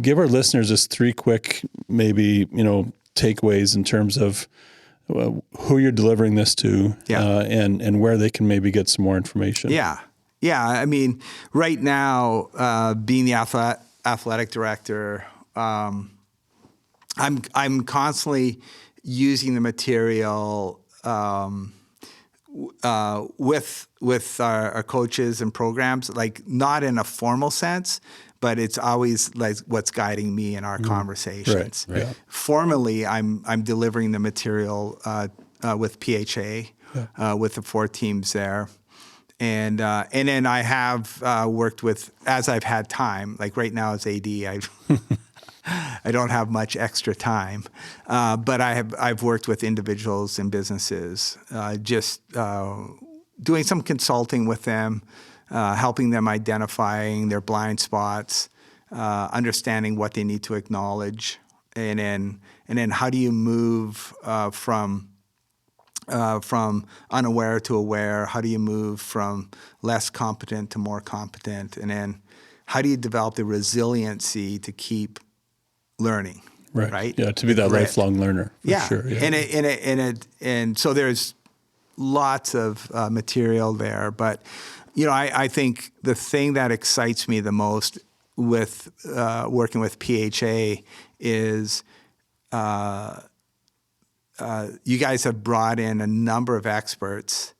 Give our listeners just 3 quick, maybe, takeaways in terms of who you're delivering this to and where they can maybe get some more information. Yeah. I mean, right now, being the athletic director, I'm constantly using the material with our coaches and programs, like not in a formal sense, but it's always like what's guiding me in our conversations. Right. Yeah. Formally, I'm delivering the material with PHA, with the 4 teams there. And then I have worked with, as I've had time, like right now as AD, I don't have much extra time, but I've worked with individuals and businesses, just doing some consulting with them, helping them identifying their blind spots, understanding what they need to acknowledge, and then how do you move from unaware to aware? How do you move from less competent to more competent? And then how do you develop the resiliency to keep learning? Right? Yeah, to be that lifelong learner. For sure. Yeah. And so there's lots of material there, but I think the thing that excites me the most with working with PHA is you guys have brought in a number of experts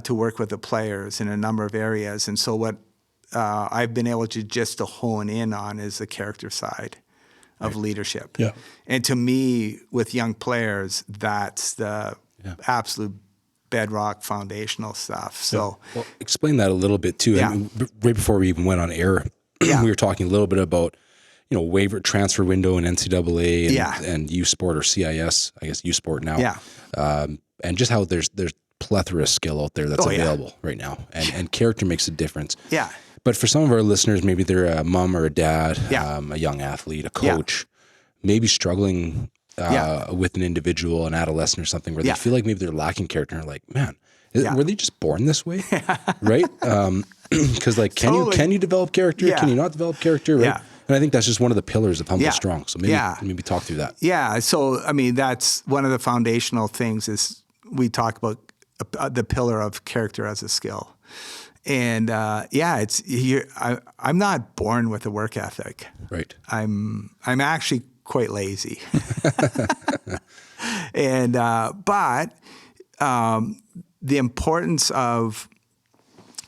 to work with the players in a number of areas. And so what I've been able to just to hone in on is the character side of leadership. Yeah. And to me, with young players, that's the absolute bedrock foundational stuff. So well, explain that a little bit too. I mean, right before we even went on air, we were talking a little bit about, waiver transfer window in NCAA and U Sport or CIS, I guess U Sport now. Yeah. And just how there's plethora of skill out there that's available right now. And character makes a difference. Yeah. But for some of our listeners, maybe they're a mom or a dad, a young athlete, a coach, maybe struggling with an individual, an adolescent or something where they feel like maybe they're lacking character and they're like, man, were they just born this way? Right? Because can you develop character? Can you not develop character? Right? Yeah. And I think that's just one of the pillars of Humble Strong. So maybe talk through that. Yeah. So, I mean, that's one of the foundational things is we talk about the pillar of character as a skill. And it's here. I'm not born with a work ethic. Right. I'm actually quite lazy. And but the importance of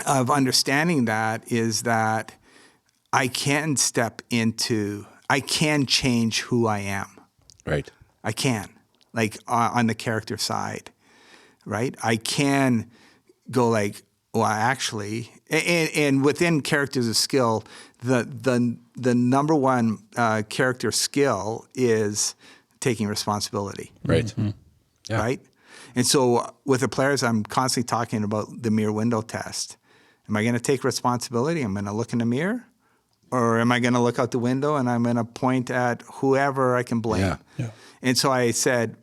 understanding that is that I can change who I am. Right. I can, like on the character side, right? I can go like, well, actually, and within characters of skill, the number one character skill is taking responsibility. Right. Mm-hmm. Yeah. Right. And so with the players, I'm constantly talking about the mirror window test. Am I going to take responsibility? I'm going to look in the mirror, or am I going to look out the window and I'm going to point at whoever I can blame? Yeah. And so I said,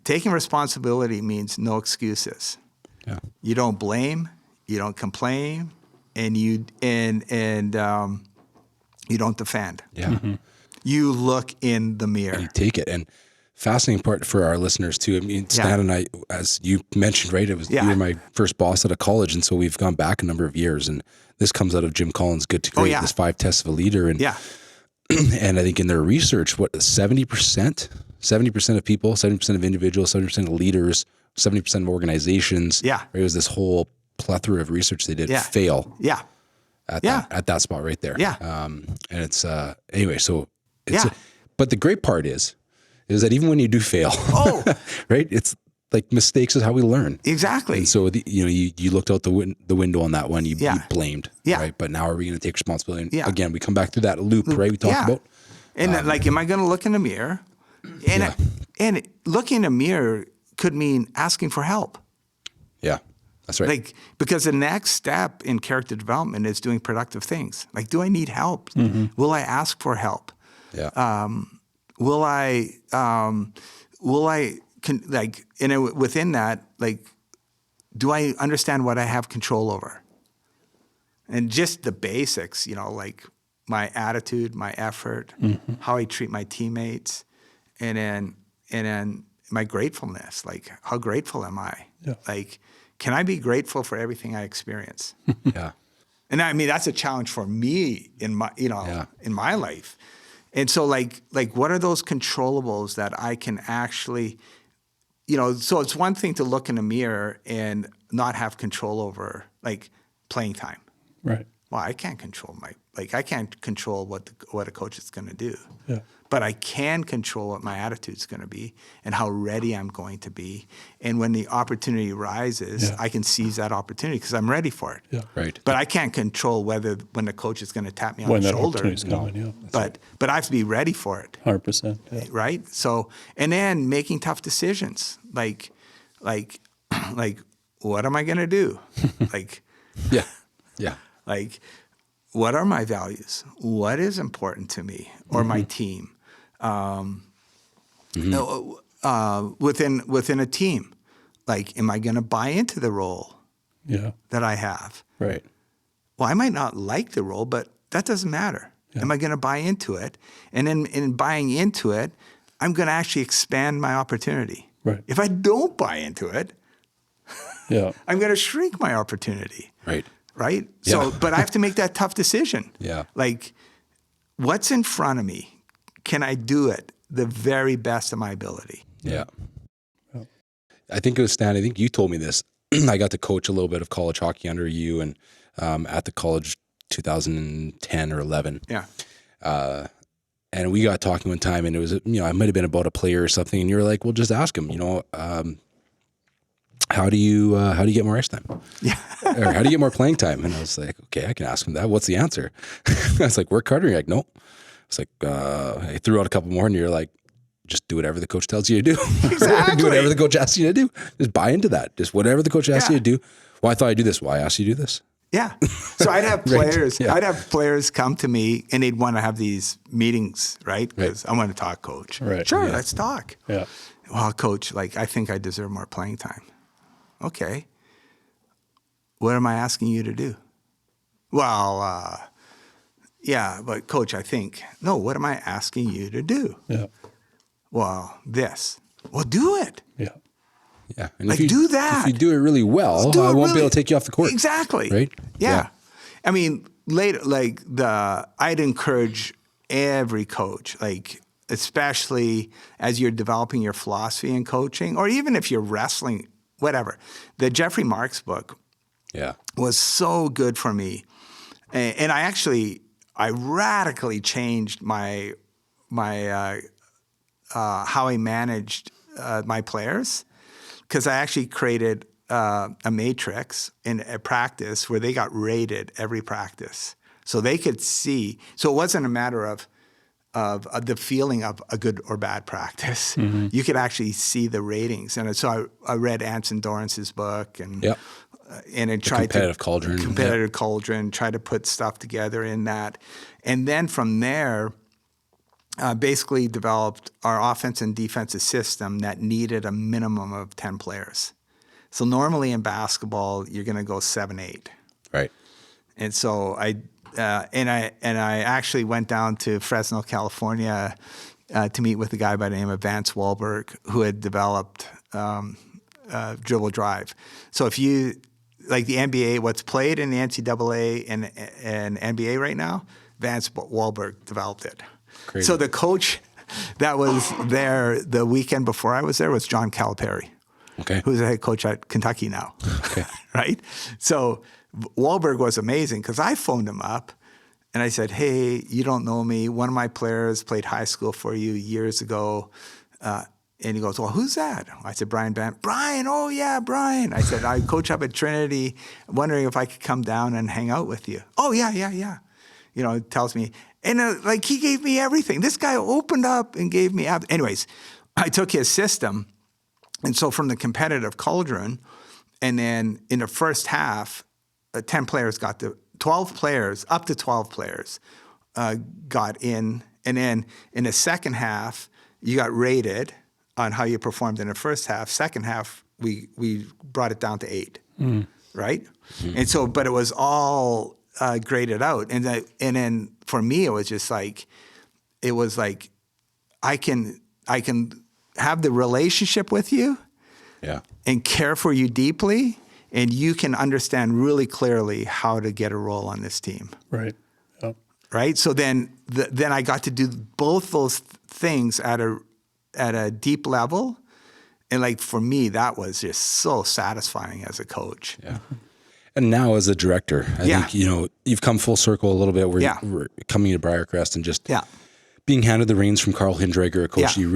taking responsibility means no excuses. Yeah. You don't blame, you don't complain, and you don't defend. Yeah. Mm-hmm. You look in the mirror. And you take it. And fascinating part for our listeners too. I mean, Stan and I, as you mentioned, right, it was you were my first boss out of college, and so we've gone back a number of years. And this comes out of Jim Collins' Good to Great, this 5 tests of a leader. And and I think in their research, 70% of people, 70% of individuals, 70% of leaders 70% of organizations, Yeah. it was this whole plethora of research they did Yeah. fail Yeah. at that spot right there. Yeah. And it's, anyway, so it's, Yeah. but the great part is that even when you do fail, Oh. right, it's like mistakes is how we learn. Exactly. And so, you looked out the window on that one, you blamed, Yeah. right? But now are we going to take responsibility? And Yeah. again, we come back to that loop, right? We talked about. And am I going to look in the mirror? And looking in the mirror could mean asking for help. Yeah, that's right. Because the next step in character development is doing productive things. Do I need help? Will I ask for help? Yeah. Within that, do I understand what I have control over? And just the basics, my attitude, my effort, how I treat my teammates, and then my gratefulness, how grateful am I? Yeah. Can I be grateful for everything I experience? Yeah. And I mean, that's a challenge for me in my, in my life. And so what are those controllables that I can actually, so it's one thing to look in the mirror and not have control over playing time. Right. Well, I can't control I can't control what a coach is going to do. Yeah. But I can control what my attitude is going to be and how ready I'm going to be. And when the opportunity arises, I can seize that opportunity because I'm ready for it. Yeah. Right. But I can't control when the coach is going to tap me on When the that shoulder. opportunity's coming, yeah. But I have to be ready for it. 100%. Yeah. Right? So, and then making tough decisions, like what am I going to do? Yeah. Yeah. What are my values? What is important to me or my team? Within a team, am I going to buy into the role that I have? Right. Well, I might not like the role, but that doesn't matter. Yeah. Am I going to buy into it? And then in buying into it, I'm going to actually expand my opportunity. Right. If I don't buy into it, I'm going to shrink my opportunity. Right. Right? Yeah. So, but I have to make that tough decision. Yeah. What's in front of me? Can I do it the very best of my ability? Yeah. I think it was Stan. I think you told me this. I got to coach a little bit of college hockey under you and at the college 2010 or 11. Yeah. And we got talking one time and it was, it might have been about a player or something. And you were like, well, just ask him, how do you get more ice time? Yeah. Or how do you get more playing time? And I was like, okay, I can ask him that. What's the answer? I was like, work harder. You're like, nope. It's like, I threw out a couple more and you're like, just do whatever the coach tells you to do. Exactly. Do whatever the coach asks you to do. Just buy into that. Just whatever the coach asks you to do. Well, I thought I'd do this. Why ask you to do this? Yeah. So I'd have players, Right. Yeah. I'd have players come to me and they'd want to have these meetings, right? Because I want to talk, coach. Right. Sure, Yeah. let's talk. Yeah. Well, coach, I think I deserve more playing time. Okay. What am I asking you to do? Well, yeah, but coach, I think, no, what am I asking you to do? Yeah. Well, this. Well, do it. Yeah. Yeah. And Like, do that. If you do it really well, I won't be able to take you off the court. Exactly. Right? Yeah. I mean, later, I'd encourage every coach, especially as you're developing your philosophy in coaching, or even if you're wrestling, whatever. The Jeffrey Marks book was so good for me. And I radically changed my how I managed my players, because I actually created a matrix in a practice where they got rated every practice, so they could see. So it wasn't a matter of the feeling of a good or bad practice. Mm-hmm. You could actually see the ratings, and so I read Anson Dorrance's book and it tried competitive cauldron, try to put stuff together in that, and then from there. Basically developed our offense and defensive system that needed a minimum of 10 players. So normally in basketball, you're going to go 7, 8. Right. And so I actually went down to Fresno, California, to meet with a guy by the name of Vance Wahlberg, who had developed dribble drive. So if you like the NBA, what's played in the NCAA and NBA right now, Vance Wahlberg developed it. Crazy. So the coach that was there the weekend before I was there was John Calipari. Okay. who's the head coach at Kentucky now. Okay. Right? So Wahlberg was amazing because I phoned him up and I said, hey, you don't know me. One of my players played high school for you years ago. And he goes, well, who's that? I said, Brian Bam. Brian, oh yeah, Brian. I said, I coach up at Trinity, wondering if I could come down and hang out with you. Oh, yeah. You know, it tells me. And like he gave me everything. This guy opened up and gave me, anyways, I took his system. And so from the competitive cauldron, and then in the first half, 10 players got to 12 players, up to 12 players got in. And then in the second half, you got rated on how you performed in the first half. Second half, we brought it down to 8, right? Mm-hmm. And so, but it was all graded out. And then for me, it was just like, I can have the relationship with you, and care for you deeply, and you can understand really clearly how to get a role on this team. Right. Yep. Right. So then I got to do both those things at a deep level. And like, for me, that was just so satisfying as a coach. Yeah. And now as a director, I think, you know, you've come full circle a little bit where you're coming to Briarcrest and just being handed the reins from Carl Hindrager, a coach you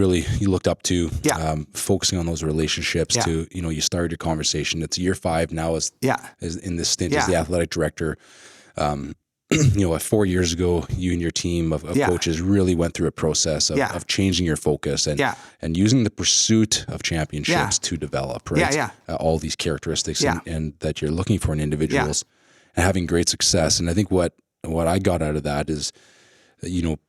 looked up to, focusing on those relationships to, you know, you started your conversation. It's year 5 now as in this stint as the athletic director. You know, 4 years ago, you and your team of coaches really went through a process of changing your focus and using the pursuit of championships to develop, right? All these characteristics and that you're looking for in individuals and having great success. And I think what I got out of that is, you know,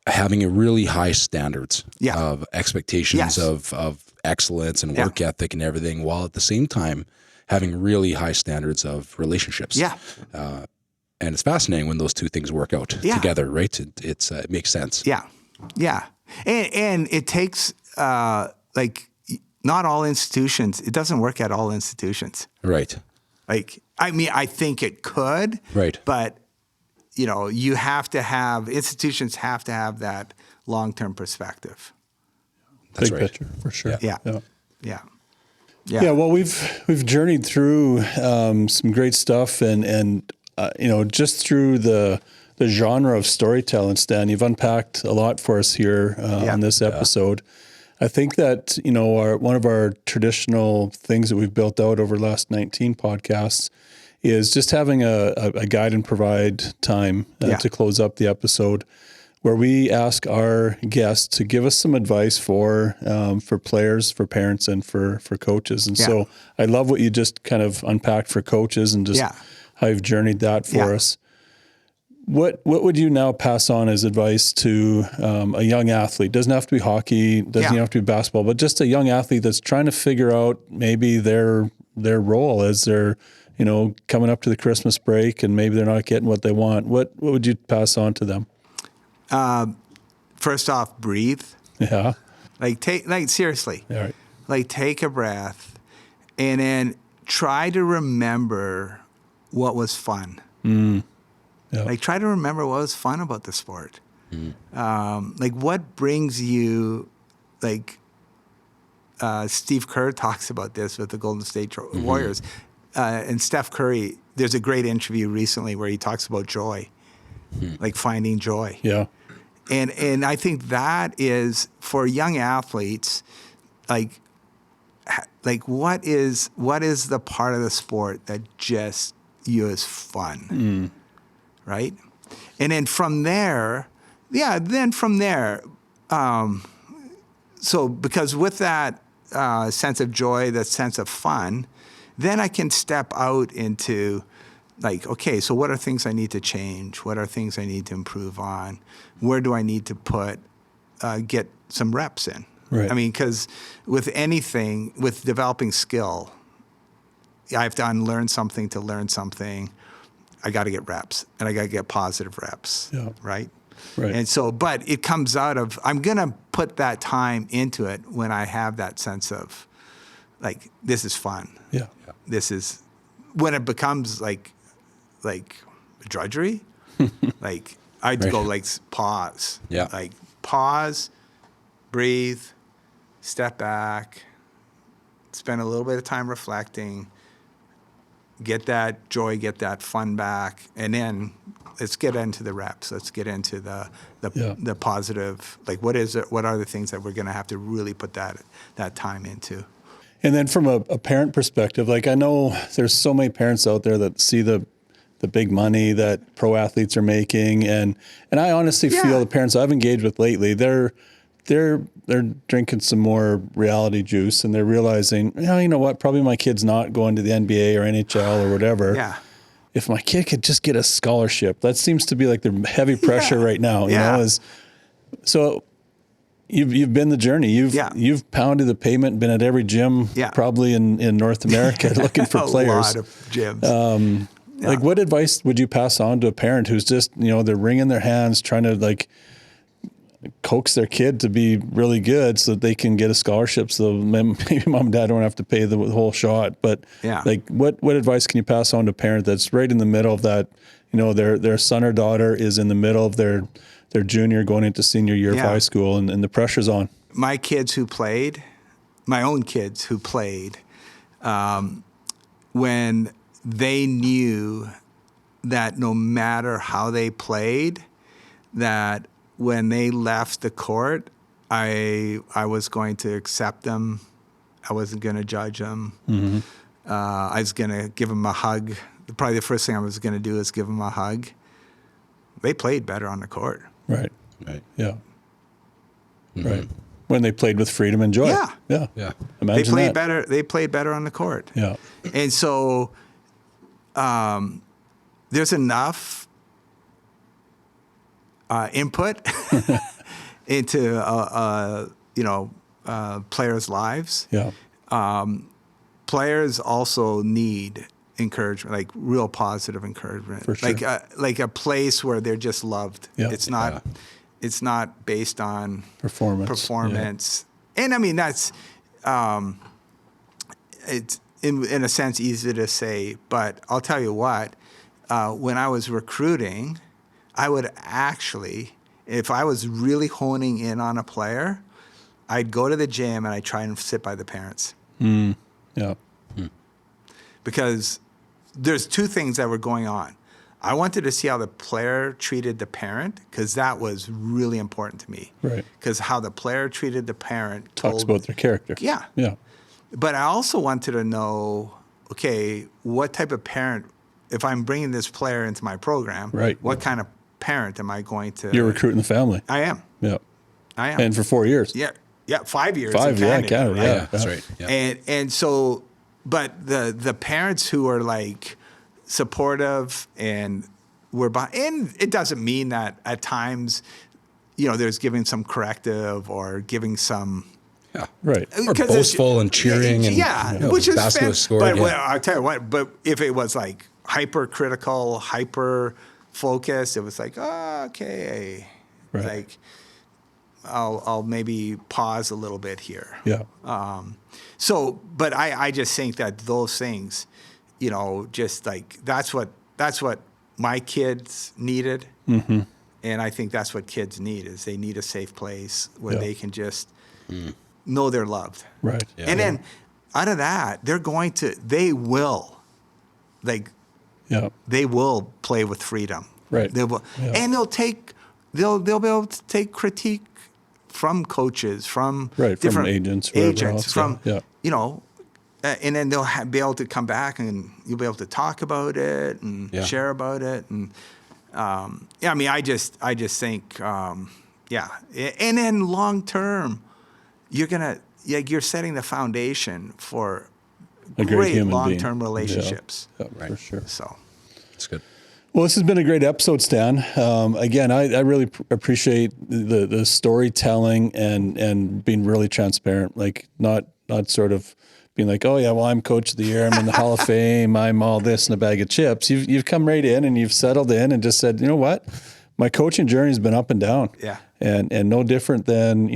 having a really high standards of expectations of excellence and work ethic and everything, while at the same time having really high standards of relationships. And it's fascinating when those two things work out together, right? It makes sense. And it takes like, not all institutions. It doesn't work at all institutions, right? Like, I mean, I think it could, right? But you know, institutions have to have that long-term perspective. That's Big picture for sure. Yeah. Well, we've journeyed through some great stuff, and you know, just through the genre of storytelling, Stan, you've unpacked a lot for us here on this episode. I think that, you know, one of our traditional things that we've built out over the last 19 podcasts is just having a guide and provide time to close up the episode, where we ask our guests to give us some advice for players, for parents, and for coaches. And so I love what you just kind of unpacked for coaches and just how you've journeyed that for us. What would you now pass on as advice to a young athlete? Doesn't have to be hockey, doesn't even have to be basketball, but just a young athlete that's trying to figure out maybe their role as they're, you know, coming up to the Christmas break and maybe they're not getting what they want. What would you pass on to them? First off, breathe. Yeah. Seriously. All right. Like, take a breath and then try to remember what was fun. Like, try to remember what was fun about the sport. Like, what brings you, like, Steve Kerr talks about this with the Golden State Warriors. And Steph Curry, there's a great interview recently where he talks about joy, like finding joy. Yeah. And I think that is, for young athletes, like what is the part of the sport that just is fun, right? And then from there, so because with that sense of joy, that sense of fun, then I can step out into, like, okay, so what are things I need to change? What are things I need to improve on? Where do I need to get some reps in? Right. I mean, because with anything, with developing skill, I have to unlearn something to learn something. I got to get reps, and I got to get positive reps, right? Right. And so, but it comes out of, I'm going to put that time into it when I have that sense of, like, this is fun. Yeah. This is, when it becomes like drudgery, like, I'd go like, pause. Yeah. Like, pause, breathe, step back, spend a little bit of time reflecting, get that joy, get that fun back, and then let's get into the reps. Let's get into the positive. Like, what is it? What are the things that we're going to have to really put that time into? And then from a parent perspective, like I know there's so many parents out there that see the big money that pro athletes are making, and I honestly feel the parents I've engaged with lately, they're drinking some more reality juice, and they're realizing, you know what, probably my kid's not going to the NBA or NHL or whatever. Yeah. If my kid could just get a scholarship, that seems to be like the heavy pressure right now. You know, so. You've been the journey. You've pounded the pavement, been at every gym probably in North America looking for players. A lot of gyms. Like, what advice would you pass on to a parent who's just, they're wringing their hands trying to like coax their kid to be really good so that they can get a scholarship, so maybe mom and dad don't have to pay the whole shot. But like, what advice can you pass on to a parent that's right in the middle of that? Their son or daughter is in the middle of their junior going into senior year of high school, and the pressure's on. My own kids who played, when they knew that no matter how they played, that when they left the court, I was going to accept them. I wasn't going to judge them. Mm-hmm. I was going to give them a hug. Probably the first thing I was going to do is give them a hug. They played better on the court. Right. Yeah. Mm-hmm. Right. When they played with freedom and joy. Yeah. Imagine they played that. better. They played better on the court. Yeah. And so, there's enough input into players' lives. Yeah. Players also need encouragement, like real positive encouragement, For sure. like a place where they're just loved. Yeah. It's not based on performance. Yeah. And I mean, that's it's in a sense easy to say, but I'll tell you what, when I was recruiting, I would actually, if I was really honing in on a player, I'd go to the gym and I'd try and sit by the parents. Yeah. Because there's two things that were going on. I wanted to see how the player treated the parent, because that was really important to me. Right. Because how the player treated the parent Talks about their character. Yeah. Yeah. But I also wanted to know, okay, what type of parent, if I'm bringing this player into my program, Right. what kind of parent am I going to... You're recruiting the family. I am. Yeah. I am. And for 4 years. Yeah. 5 years. 5, in Canada, right? Yeah, that's right. Yeah. And so, but the parents who are like supportive and and it doesn't mean that at times, there's giving some corrective or giving some. Yeah. Right. Or boastful and cheering which is basket fair. was scored. But Yeah. I'll tell you what. But if it was like hypercritical, hyper focused, it was like, okay, Right. like I'll maybe pause a little bit here. Yeah. But I just think that those things, just like that's what my kids needed, Mm-hmm. and I think that's what kids need is they need a safe place where Yeah. they can just know they're loved. Right. Yeah. And then out of that, they will play with freedom. Right. They will, Yeah. and they'll be able to take critique from coaches, from Right, from different agents, wherever else, from yeah. and then they'll be able to come back and you'll be able to talk about it and share about it. And I mean, I just think, and then long term, you're setting the foundation for A great great human long term being. relationships. Yeah, for sure. So. That's good. Well, this has been a great episode, Stan. Again, I really appreciate the storytelling and being really transparent, like not sort of being like, oh yeah, well, I'm coach of the year, I'm in the Hall of Fame, I'm all this in a bag of chips. You've come right in and you've settled in and just said, you know what, my coaching journey has been up and down. Yeah. And no different than,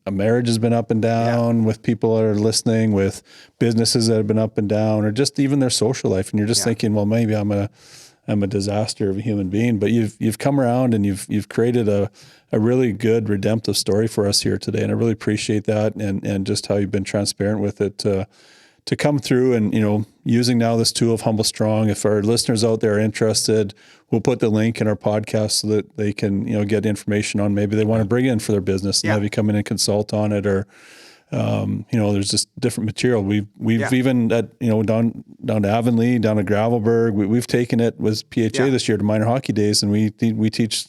a marriage has been up and down with people that are listening, with businesses that have been up and down, or just even their social life. And you're just thinking, well, maybe I'm I'm a disaster of a human being. But you've come around and you've created a really good redemptive story for us here today. And I really appreciate that and just how you've been transparent with it to come through and, using now this tool of Humble Strong. If our listeners out there are interested, we'll put the link in our podcast so that they can, get information on maybe they want to bring in for their business and have you come in and consult on it, or, there's just different material. We've even at, down to Avonlea, down to Gravelburg, we've taken it with PHA this year to minor hockey days. And we teach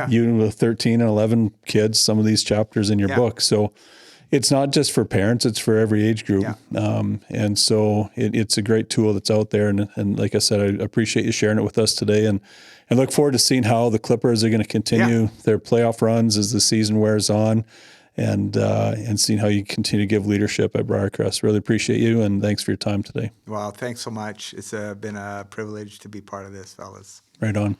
you with 13 and 11 kids, some of these chapters in your book. So it's not just for parents, it's for every age group. And so it's a great tool that's out there. And like I said, I appreciate you sharing it with us today, and look forward to seeing how the Clippers are going to continue their playoff runs as the season wears on, and seeing how you continue to give leadership at Briarcrest. Really appreciate you, and thanks for your time today. Well, thanks so much. It's been a privilege to be part of this, fellas. Right on.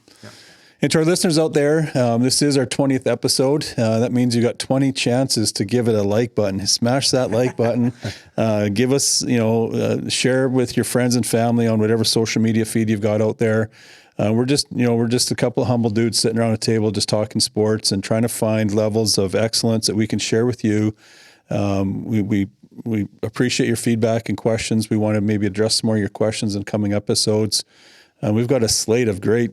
And to our listeners out there, this is our 20th episode. That means you got 20 chances to give it a like button. Smash that like button. Give us, share with your friends and family on whatever social media feed you've got out there. We're just a couple of humble dudes sitting around a table just talking sports and trying to find levels of excellence that we can share with you. We appreciate your feedback and questions. We want to maybe address some more of your questions in coming episodes. We've got a slate of great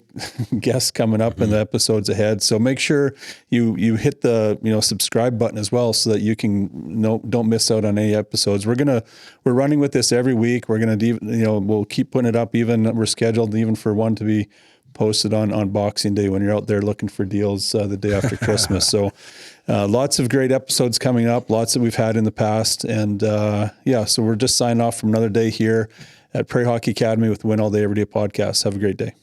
guests coming up in the episodes ahead. So make sure you hit the subscribe button as well, so that you can don't miss out on any episodes. We're running with this every week. We're gonna we'll keep putting it up. We're scheduled even for one to be posted on Boxing Day when you're out there looking for deals the day after Christmas. So lots of great episodes coming up. Lots that we've had in the past, and so we're just signing off from another day here at Prairie Hockey Academy with Win All Day Every Day podcast. Have a great day.